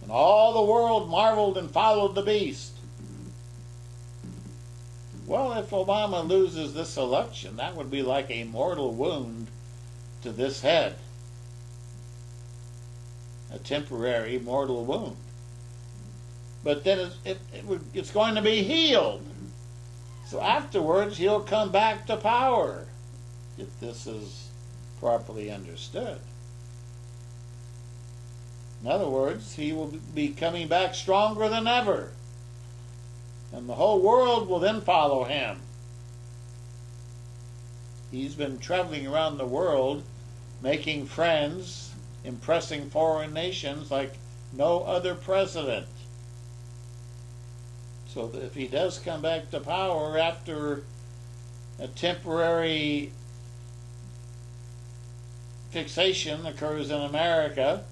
And all the world marveled and followed the beast. Well, if Obama loses this election, that would be like a mortal wound to this head. A temporary mortal wound. But then it's going to be healed. So afterwards, he'll come back to power, if this is properly understood. In other words, he will be coming back stronger than ever. And the whole world will then follow him. He's been traveling around the world, making friends, impressing foreign nations like no other president. So that if he does come back to power after a temporary fixation occurs in America,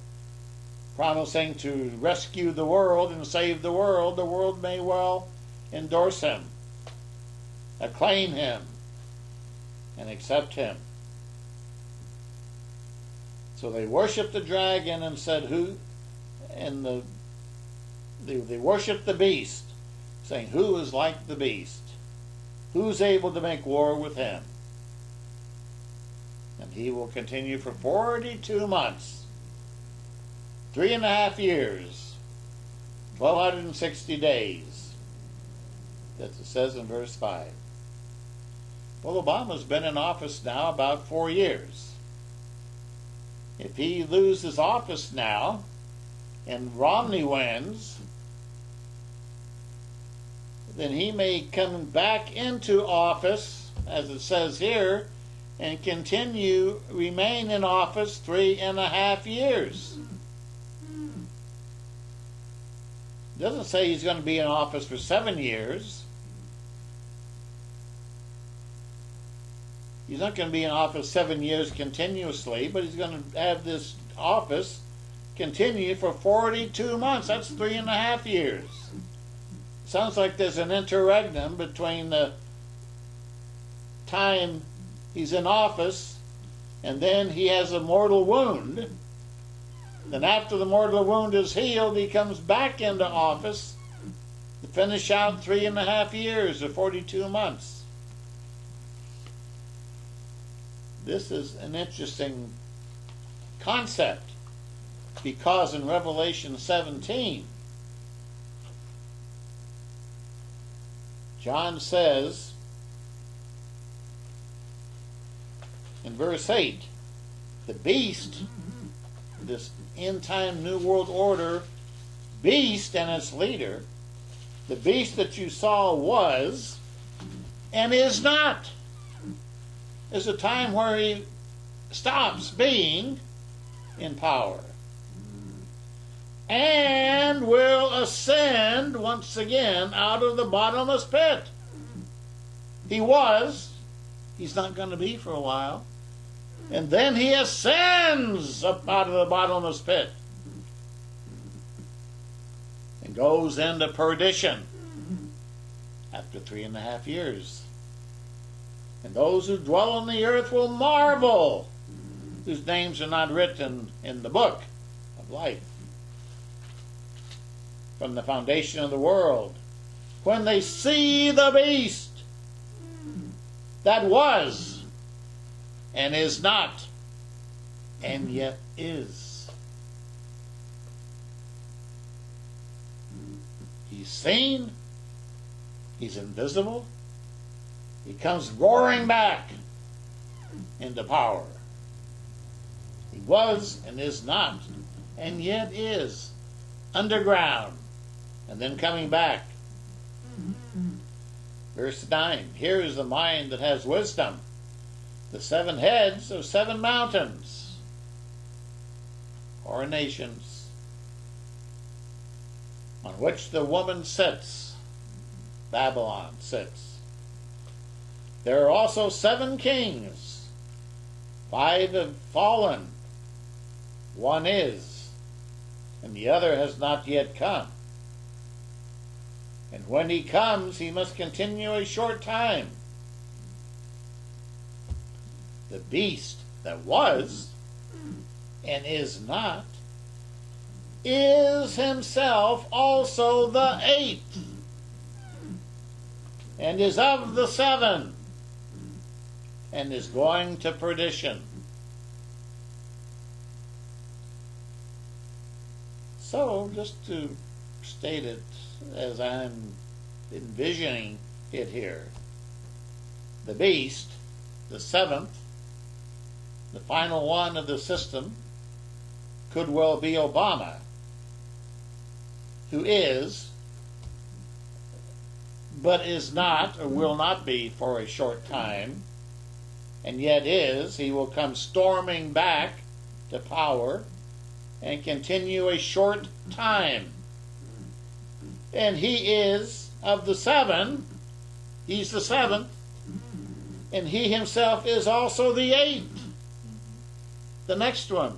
promising to rescue the world and save the world may well endorse him. acclaim him and accept him. So they worshiped the dragon and said, "Who?" And they worshiped the beast, saying, "Who is like the beast? Who's able to make war with him?" And he will continue for 42 months, 3.5 years, 1,260 days. As it says in verse 5. Well, Obama's been in office now about 4 years. If he loses office now and Romney wins, then he may come back into office, as it says here, and remain in office 3.5 years. It doesn't say he's going to be in office for 7 years. He's not going to be in office 7 years continuously, but he's going to have this office continue for 42 months. That's 3.5 years. Sounds like there's an interregnum between the time he's in office and then he has a mortal wound. Then after the mortal wound is healed, he comes back into office to finish out 3.5 years or 42 months. This is an interesting concept because in Revelation 17, John says in verse 8, the beast, this end-time New World Order beast and its leader, the beast that you saw was and is not. There's a time where he stops being in power and will ascend once again out of the bottomless pit. He was. He's not going to be for a while. And then he ascends up out of the bottomless pit and goes into perdition after 3.5 years. And those who dwell on the earth will marvel, whose names are not written in the book of life from the foundation of the world, when they see the beast that was and is not and yet is. He's seen, he's invisible, he comes roaring back into power. He was and is not and yet is underground and then coming back. Verse 9, here is the mind that has wisdom. The 7 heads of 7 mountains or nations on which the woman sits, Babylon sits. There are also 7 kings. 5 have fallen. 1 is, and the other has not yet come. And when he comes, he must continue a short time. The beast that was and is not is himself also the 8th, and is of the 7, and is going to perdition. So, just to state it as I'm envisioning it here, the beast, the 7th, the final one of the system, could well be Obama, who is, but is not, or will not be for a short time, and yet is. He will come storming back to power and continue a short time. And he is of the 7, he's the 7th, and he himself is also the 8th. The next one.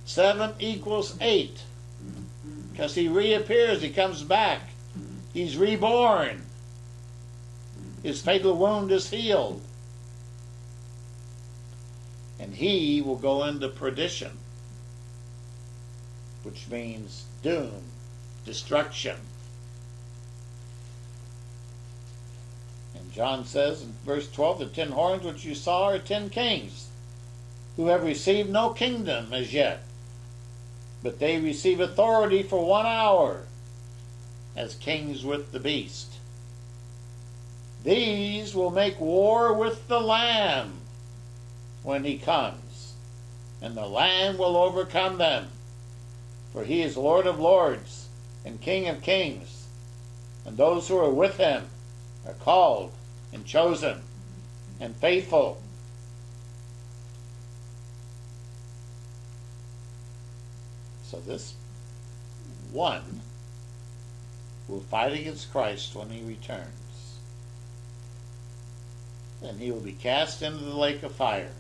7 equals 8. Because he reappears, he comes back. He's reborn. His fatal wound is healed. And he will go into perdition, which means doom, destruction. And John says in verse 12, the 10 horns which you saw are 10 kings, who have received no kingdom as yet, but they receive authority for 1 hour as kings with the beast. These will make war with the Lamb when he comes, and the Lamb will overcome them, for he is Lord of lords and King of kings, and those who are with him are called and chosen and faithful. So this one will fight against Christ when he returns. And he will be cast into the lake of fire,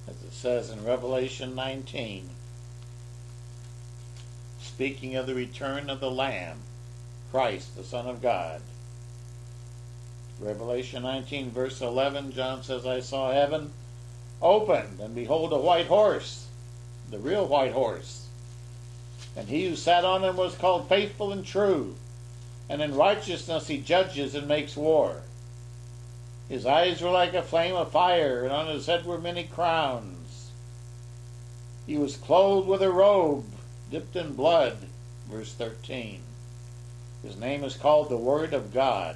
as it says in Revelation 19, speaking of the return of the Lamb, Christ, the Son of God. Revelation 19, verse 11, John says, I saw heaven opened, and behold a white horse, the real white horse. And he who sat on him was called Faithful and True, and in righteousness he judges and makes war. His eyes were like a flame of fire, and on his head were many crowns. He was clothed with a robe dipped in blood, verse 13. His name is called the Word of God.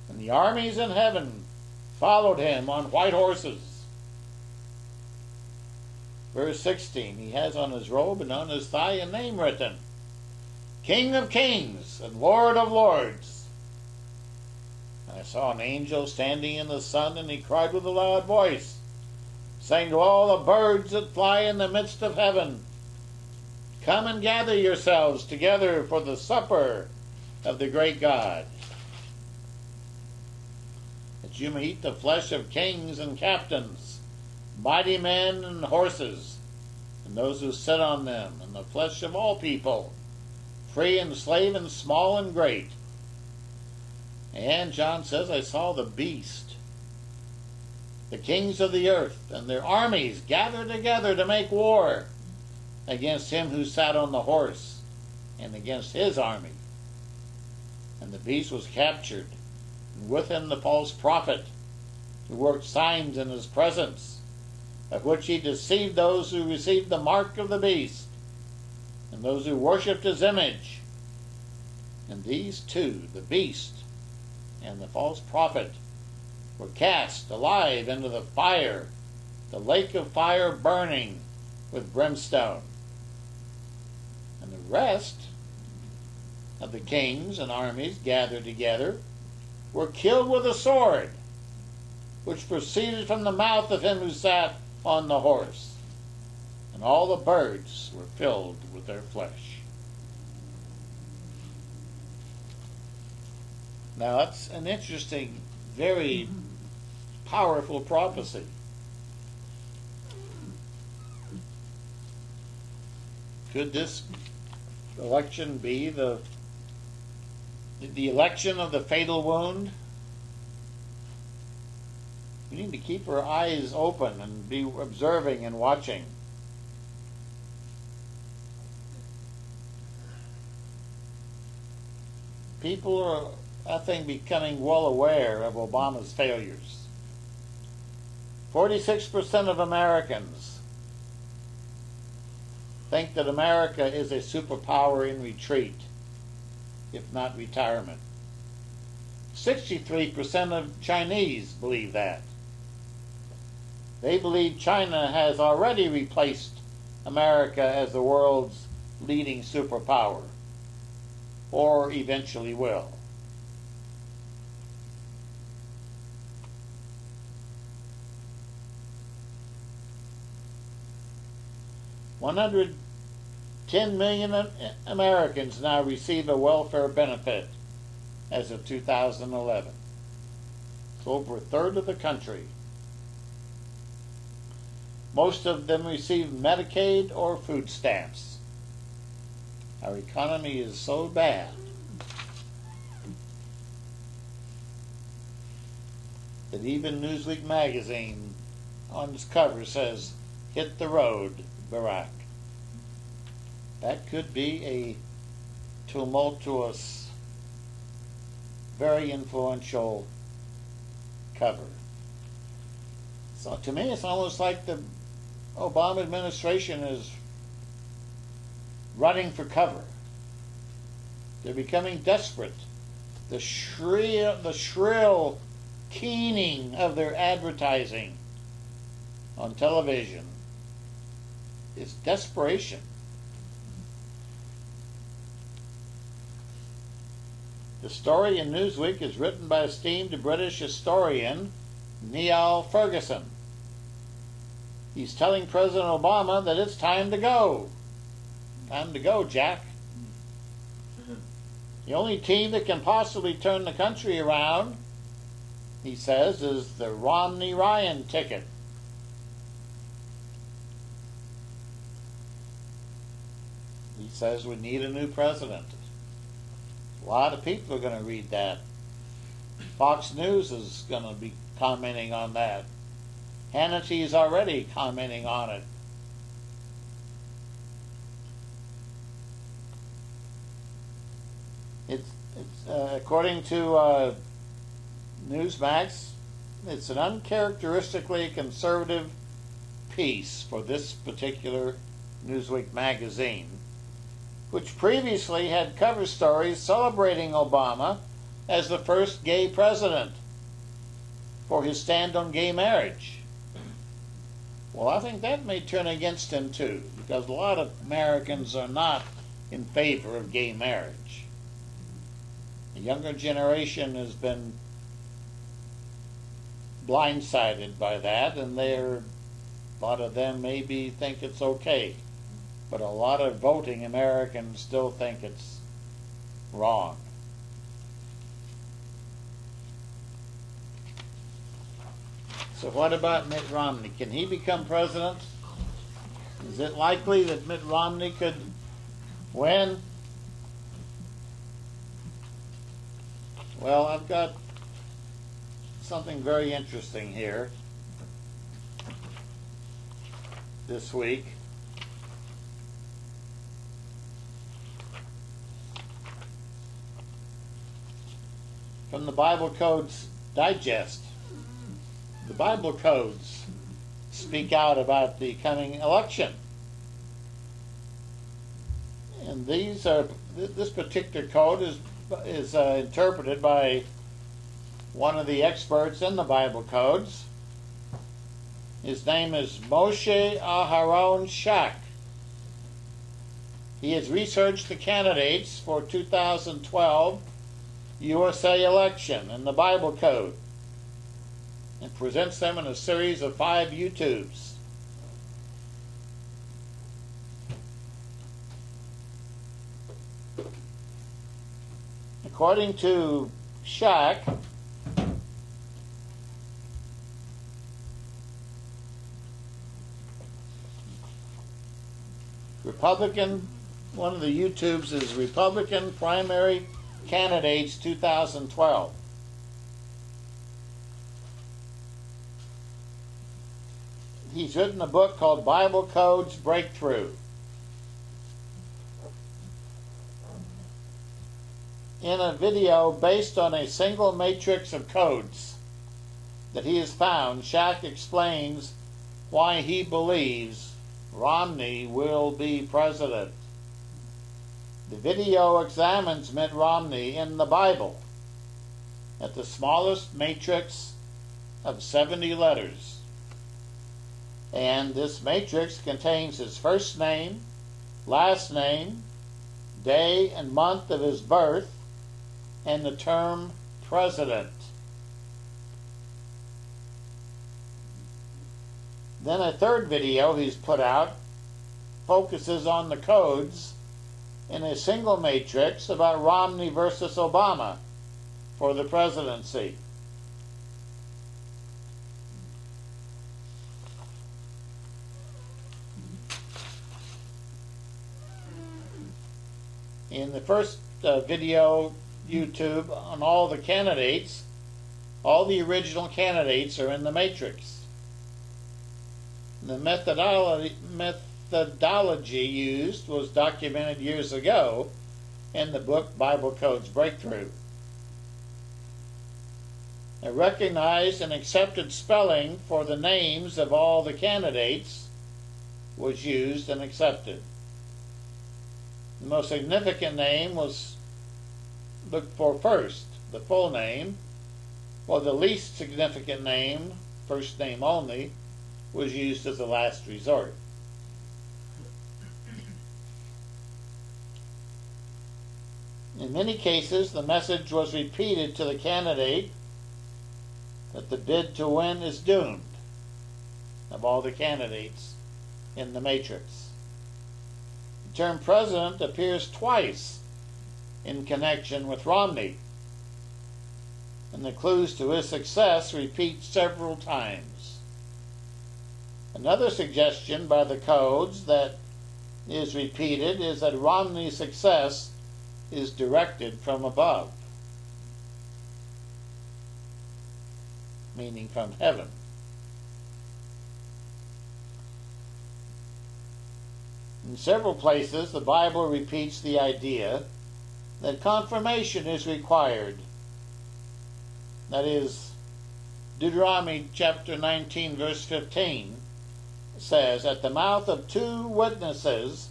And the armies in heaven followed him on white horses. Verse 16, he has on his robe and on his thigh a name written, King of Kings and Lord of Lords. And I saw an angel standing in the sun, and he cried with a loud voice, saying to all the birds that fly in the midst of heaven, Come and gather yourselves together for the supper of the great God, that you may eat the flesh of kings and captains, mighty men and horses, and those who sit on them, and the flesh of all people, free and slave and small and great. And John says, I saw the beast, the kings of the earth, and their armies gathered together to make war against him who sat on the horse, and against his army. And the beast was captured, and with him the false prophet, who worked signs in his presence, of which he deceived those who received the mark of the beast, and those who worshipped his image. And these two, the beast and the false prophet, were cast alive into the fire, the lake of fire burning with brimstone. And the rest of the kings and armies gathered together were killed with a sword, which proceeded from the mouth of him who sat on the horse, and all the birds were filled with their flesh. Now that's an interesting, very powerful prophecy. Could this election be the election of the fatal wound? We need to keep our eyes open and be observing and watching. People are, I think, becoming well aware of Obama's failures. 46% of Americans think that America is a superpower in retreat, if not retirement. 63% of Chinese believe that. They believe China has already replaced America as the world's leading superpower, or eventually will. $110 million Americans now receive a welfare benefit as of 2011. It's over a third of the country. Most of them receive Medicaid or food stamps. Our economy is so bad that even Newsweek magazine on its cover says, "Hit the road, Barack." That could be a tumultuous, very influential cover. So to me, it's almost like the Obama administration is running for cover. They're becoming desperate. The shrill keening of their advertising on television is desperation. The story in Newsweek is written by esteemed British historian Niall Ferguson. He's telling President Obama that it's time to go. Time to go, Jack. The only team that can possibly turn the country around, he says, is the Romney-Ryan ticket. He says we need a new president. A lot of people are going to read that. Fox News is going to be commenting on that. Hannity is already commenting on it. It's according to Newsmax, it's an uncharacteristically conservative piece for this particular Newsweek magazine, which previously had cover stories celebrating Obama as the first gay president for his stand on gay marriage. Well, I think that may turn against him too, because a lot of Americans are not in favor of gay marriage. The younger generation has been blindsided by that, and a lot of them maybe think it's okay. But a lot of voting Americans still think it's wrong. So what about Mitt Romney? Can he become president? Is it likely that Mitt Romney could win? Well, I've got something very interesting here this week. From the Bible Codes Digest. The Bible Codes speak out about the coming election. And this particular code is interpreted by one of the experts in the Bible Codes. His name is Moshe Aharon Shak. He has researched the candidates for 2012 USA election in the Bible Code and presents them in a series of 5 YouTubes. According to Shak, one of the YouTubes is Republican Primary Candidates 2012. He's written a book called Bible Codes Breakthrough. In a video based on a single matrix of codes that he has found, Shak explains why he believes Romney will be president. The video examines Mitt Romney in the Bible at the smallest matrix of 70 letters. And this matrix contains his first name, last name, day and month of his birth, and the term president. Then a third video he's put out focuses on the codes in a single matrix about Romney versus Obama for the presidency. In the first video YouTube on all the candidates, All the original candidates are in the matrix. The methodology used was documented years ago in the book Bible Codes Breakthrough. A recognized and accepted spelling for the names of all the candidates was used and accepted. The most significant name was looked for first, the full name, while the least significant name, first name only, was used as a last resort. In many cases, the message was repeated to the candidate that the bid to win is doomed, of all the candidates in the matrix. The term president appears twice in connection with Romney, and the clues to his success repeat several times. Another suggestion by the codes that is repeated is that Romney's success is directed from above, meaning from heaven. In several places, the Bible repeats the idea that confirmation is required. That is, Deuteronomy chapter 19, verse 15 says, "At the mouth of 2 witnesses,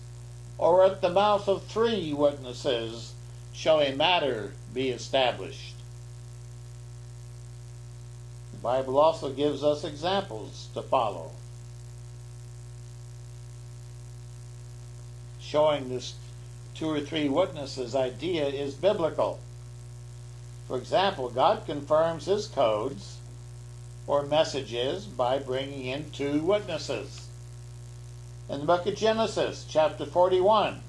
or at the mouth of 3 witnesses, shall a matter be established." The Bible also gives us examples to follow, showing this 2 or 3 witnesses idea is biblical. For example, God confirms his codes or messages by bringing in 2 witnesses. In the book of Genesis, chapter 41,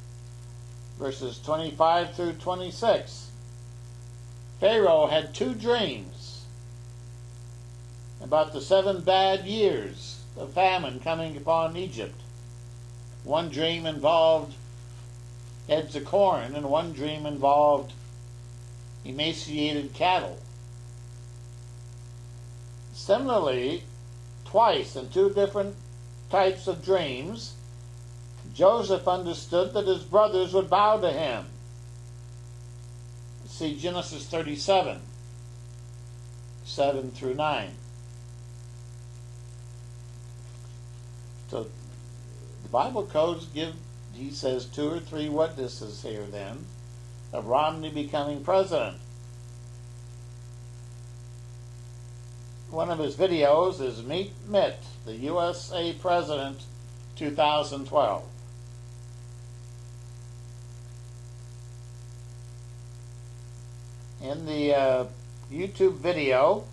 verses 25 through 26, Pharaoh had 2 dreams about the 7 bad years of famine coming upon Egypt. One dream involved heads of corn, and one dream involved emaciated cattle. Similarly, twice in 2 different types of dreams, Joseph understood that his brothers would bow to him. See Genesis 37, 7 through 9. So the Bible codes give, he says, 2 or 3 witnesses here then of Romney becoming president. One of his videos is Meet Mitt, the USA President 2012. In the YouTube video,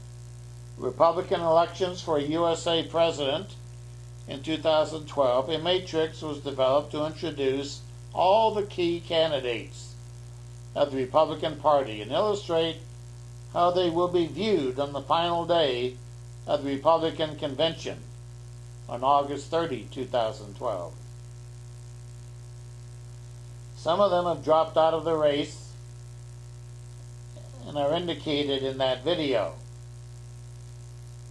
Republican elections for a USA President in 2012, a matrix was developed to introduce all the key candidates of the Republican Party and illustrate how they will be viewed on the final day of the Republican Convention on August 30, 2012. Some of them have dropped out of the race and are indicated in that video.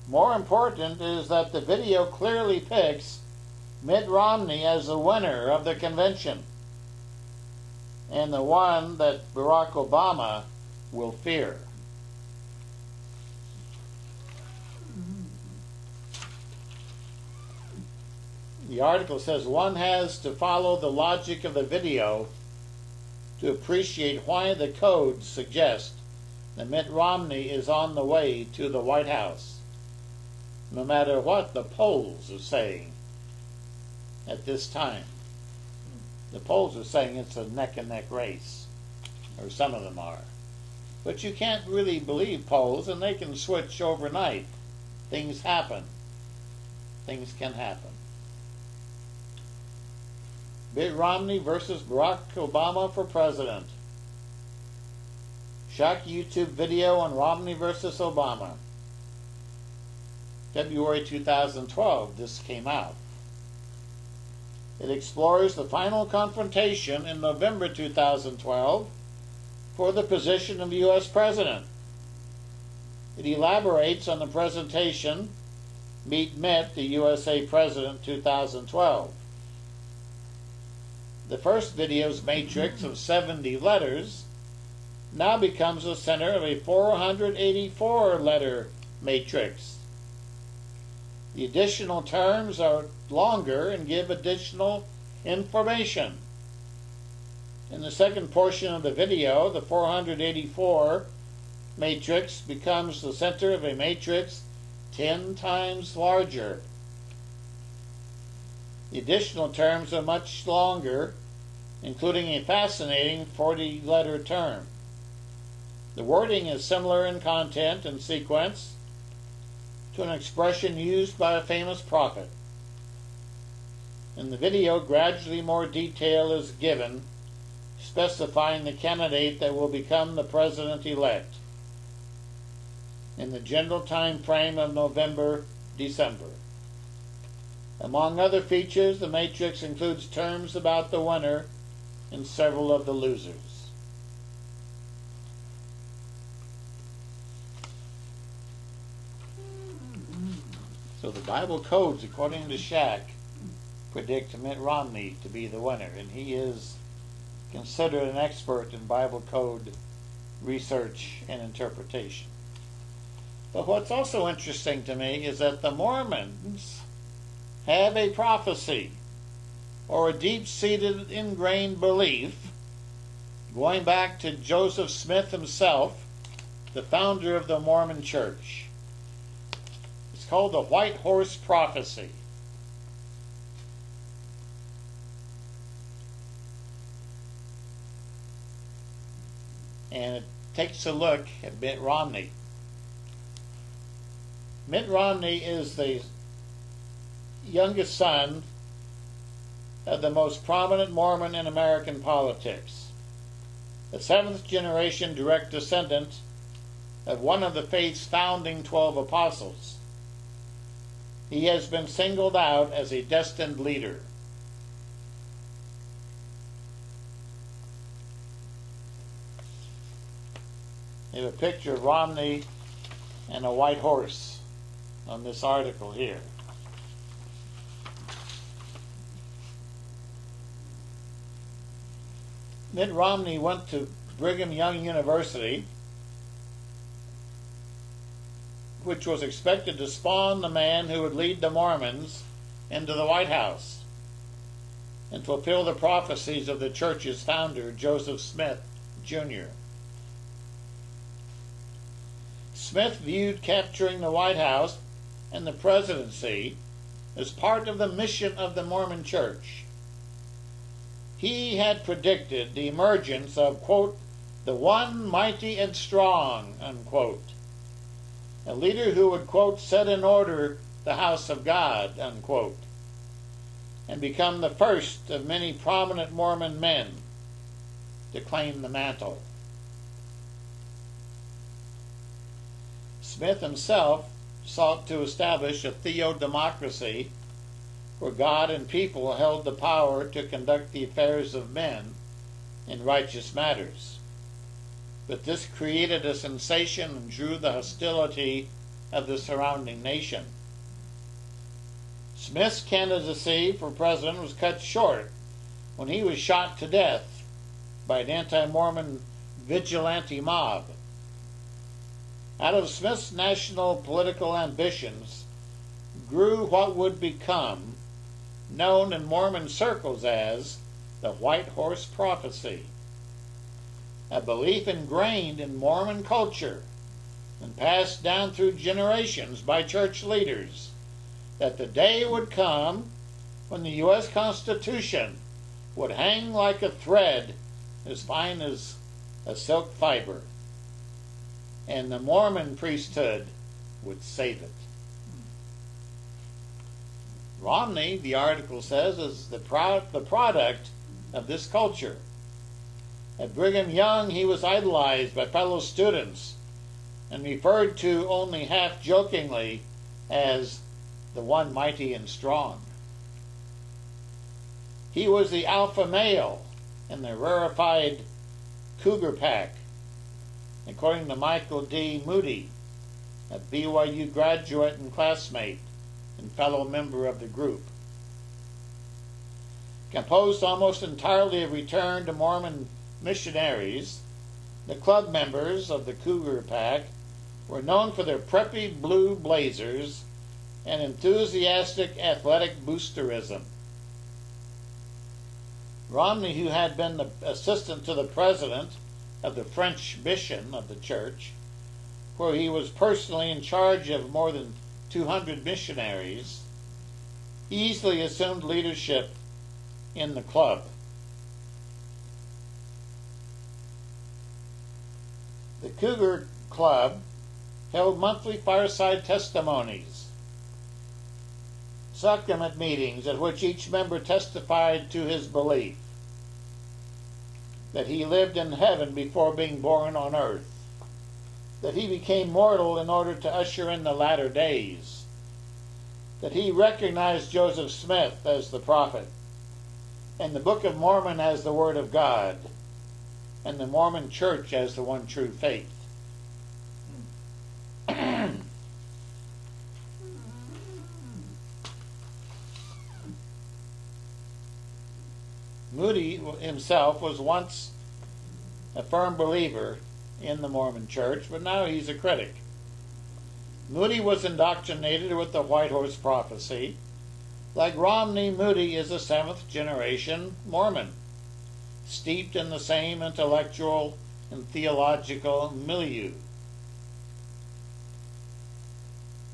More important is that the video clearly picks Mitt Romney as the winner of the convention and the one that Barack Obama will fear. The article says one has to follow the logic of the video to appreciate why the codes suggest that Mitt Romney is on the way to the White House, no matter what the polls are saying at this time. The polls are saying it's a neck-and-neck race, or some of them are. But you can't really believe polls, and they can switch overnight. Things happen. Things can happen. Mitt Romney versus Barack Obama for president. Shock YouTube video on Romney versus Obama. February 2012, this came out. It explores the final confrontation in November 2012 for the position of U.S. President. It elaborates on the presentation Meet Mitt, the USA President 2012. The first video's matrix of 70 letters now becomes the center of a 484-letter matrix. The additional terms are longer and give additional information. In the second portion of the video, the 484 matrix becomes the center of a matrix 10 times larger. The additional terms are much longer, including a fascinating 40-letter term. The wording is similar in content and sequence to an expression used by a famous prophet. In the video, gradually more detail is given, specifying the candidate that will become the president-elect in the general time frame of November-December. Among other features, the matrix includes terms about the winner and several of the losers. So the Bible codes, according to Shack, predict Mitt Romney to be the winner, and he is considered an expert in Bible code research and interpretation. But what's also interesting to me is that the Mormons have a prophecy or a deep-seated ingrained belief going back to Joseph Smith himself, the founder of the Mormon Church. It's called the White Horse Prophecy. And it takes a look at Mitt Romney. Mitt Romney is the youngest son of the most prominent Mormon in American politics, the seventh-generation direct descendant of one of the faith's founding 12 apostles. He has been singled out as a destined leader. We have a picture of Romney and a white horse on this article here. Mitt Romney went to Brigham Young University, which was expected to spawn the man who would lead the Mormons into the White House and fulfill the prophecies of the church's founder, Joseph Smith, Jr. Smith viewed capturing the White House and the presidency as part of the mission of the Mormon Church. He had predicted the emergence of, quote, the one mighty and strong, unquote, a leader who would, quote, set in order the house of God, unquote, and become the first of many prominent Mormon men to claim the mantle. Smith himself sought to establish a theodemocracy where God and people held the power to conduct the affairs of men in righteous matters. But this created a sensation and drew the hostility of the surrounding nation. Smith's candidacy for president was cut short when he was shot to death by an anti-Mormon vigilante mob. Out of Smith's national political ambitions grew what would become known in Mormon circles as the White Horse Prophecy, a belief ingrained in Mormon culture and passed down through generations by church leaders that the day would come when the U.S. Constitution would hang like a thread as fine as a silk fiber, and the Mormon priesthood would save it. Romney, the article says, is the product of this culture. At Brigham Young, he was idolized by fellow students and referred to only half-jokingly as the one mighty and strong. He was the alpha male in the rarefied cougar pack, according to Michael D. Moody, a BYU graduate and classmate and fellow member of the group. Composed almost entirely of returned Mormon missionaries, the club members of the Cougar Pack were known for their preppy blue blazers and enthusiastic athletic boosterism. Romney, who had been the assistant to the president of the French mission of the church, where he was personally in charge of more than 200 missionaries, easily assumed leadership in the club. The Cougar Club held monthly fireside testimonies, sacrament meetings at which each member testified to his belief that he lived in heaven before being born on earth, that he became mortal in order to usher in the latter days, that he recognized Joseph Smith as the prophet, and the Book of Mormon as the Word of God, and the Mormon Church as the one true faith. Moody himself was once a firm believer in the Mormon Church, but now he's a critic. Moody was indoctrinated with the White Horse Prophecy. Like Romney, Moody is a seventh-generation Mormon, steeped in the same intellectual and theological milieu.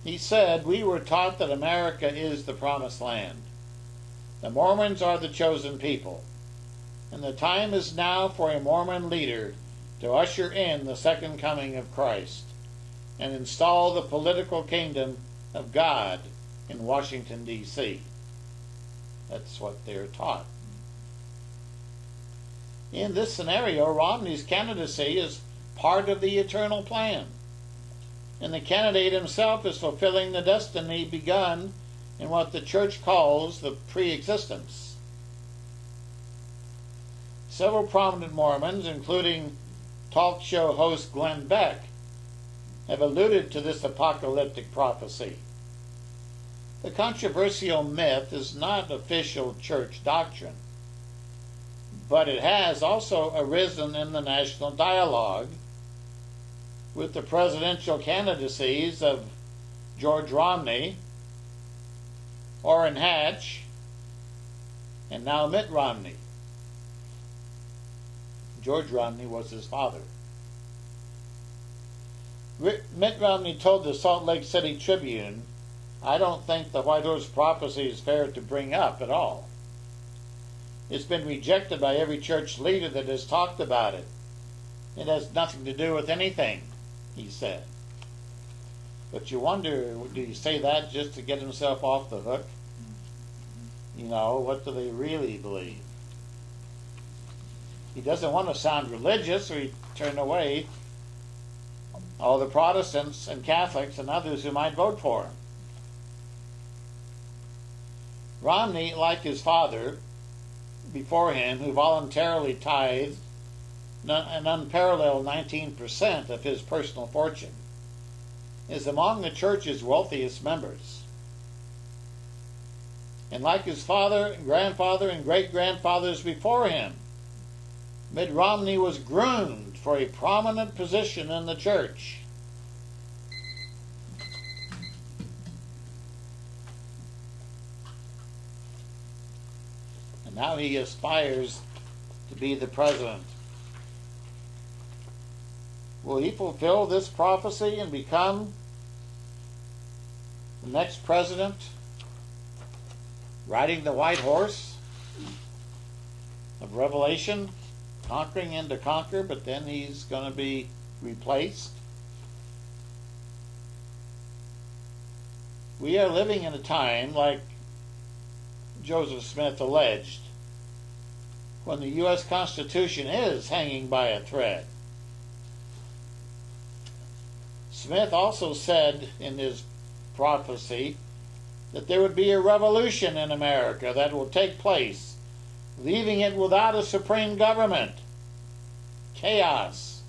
He said, "We were taught that America is the promised land. The Mormons are the chosen people, and the time is now for a Mormon leader to usher in the second coming of Christ and install the political kingdom of God in Washington, D.C. That's what they're taught. In this scenario, Romney's candidacy is part of the eternal plan, and the candidate himself is fulfilling the destiny begun in what the church calls the pre-existence. Several prominent Mormons, including talk show host Glenn Beck, have alluded to this apocalyptic prophecy. The controversial myth is not official church doctrine, but it has also arisen in the national dialogue with the presidential candidacies of George Romney, Orrin Hatch, and now Mitt Romney. George Romney was his father. Mitt Romney told the Salt Lake City Tribune, "I don't think the White Horse Prophecy is fair to bring up at all. It's been rejected by every church leader that has talked about it. It has nothing to do with anything," he said. But you wonder, do you say that just to get himself off the hook? You know, what do they really believe? He doesn't want to sound religious, or he'd turn away all the Protestants and Catholics and others who might vote for him. Romney, like his father before him, who voluntarily tithed an unparalleled 19% of his personal fortune, is among the church's wealthiest members. And like his father, grandfather, and great-grandfathers before him, Mitt Romney was groomed for a prominent position in the church. And now he aspires to be the president. Will he fulfill this prophecy and become the next president, riding the white horse of Revelation, conquering and to conquer, but then he's going to be replaced? We are living in a time, like Joseph Smith alleged, when the U.S. Constitution is hanging by a thread. Smith also said in his prophecy that there would be a revolution in America that will take place, leaving it without a supreme government. Chaos,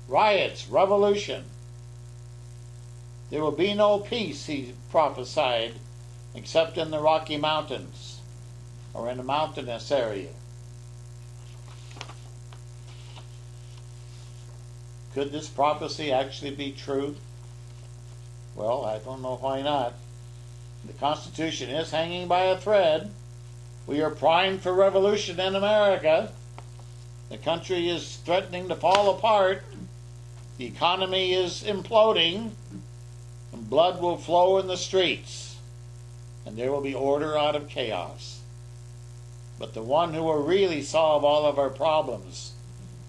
riots, revolution. There will be no peace, he prophesied, except in the Rocky Mountains or in a mountainous area. Could this prophecy actually be true? Well, I don't know why not. The Constitution is hanging by a thread. We are primed for revolution in America. The country is threatening to fall apart. The economy is imploding. And blood will flow in the streets. And there will be order out of chaos. But the one who will really solve all of our problems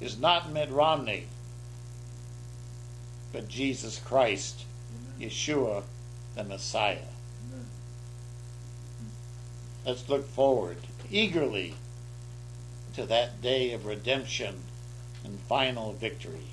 is not Mitt Romney, but Jesus Christ, Yeshua, the Messiah. Let's look forward eagerly to that day of redemption and final victory.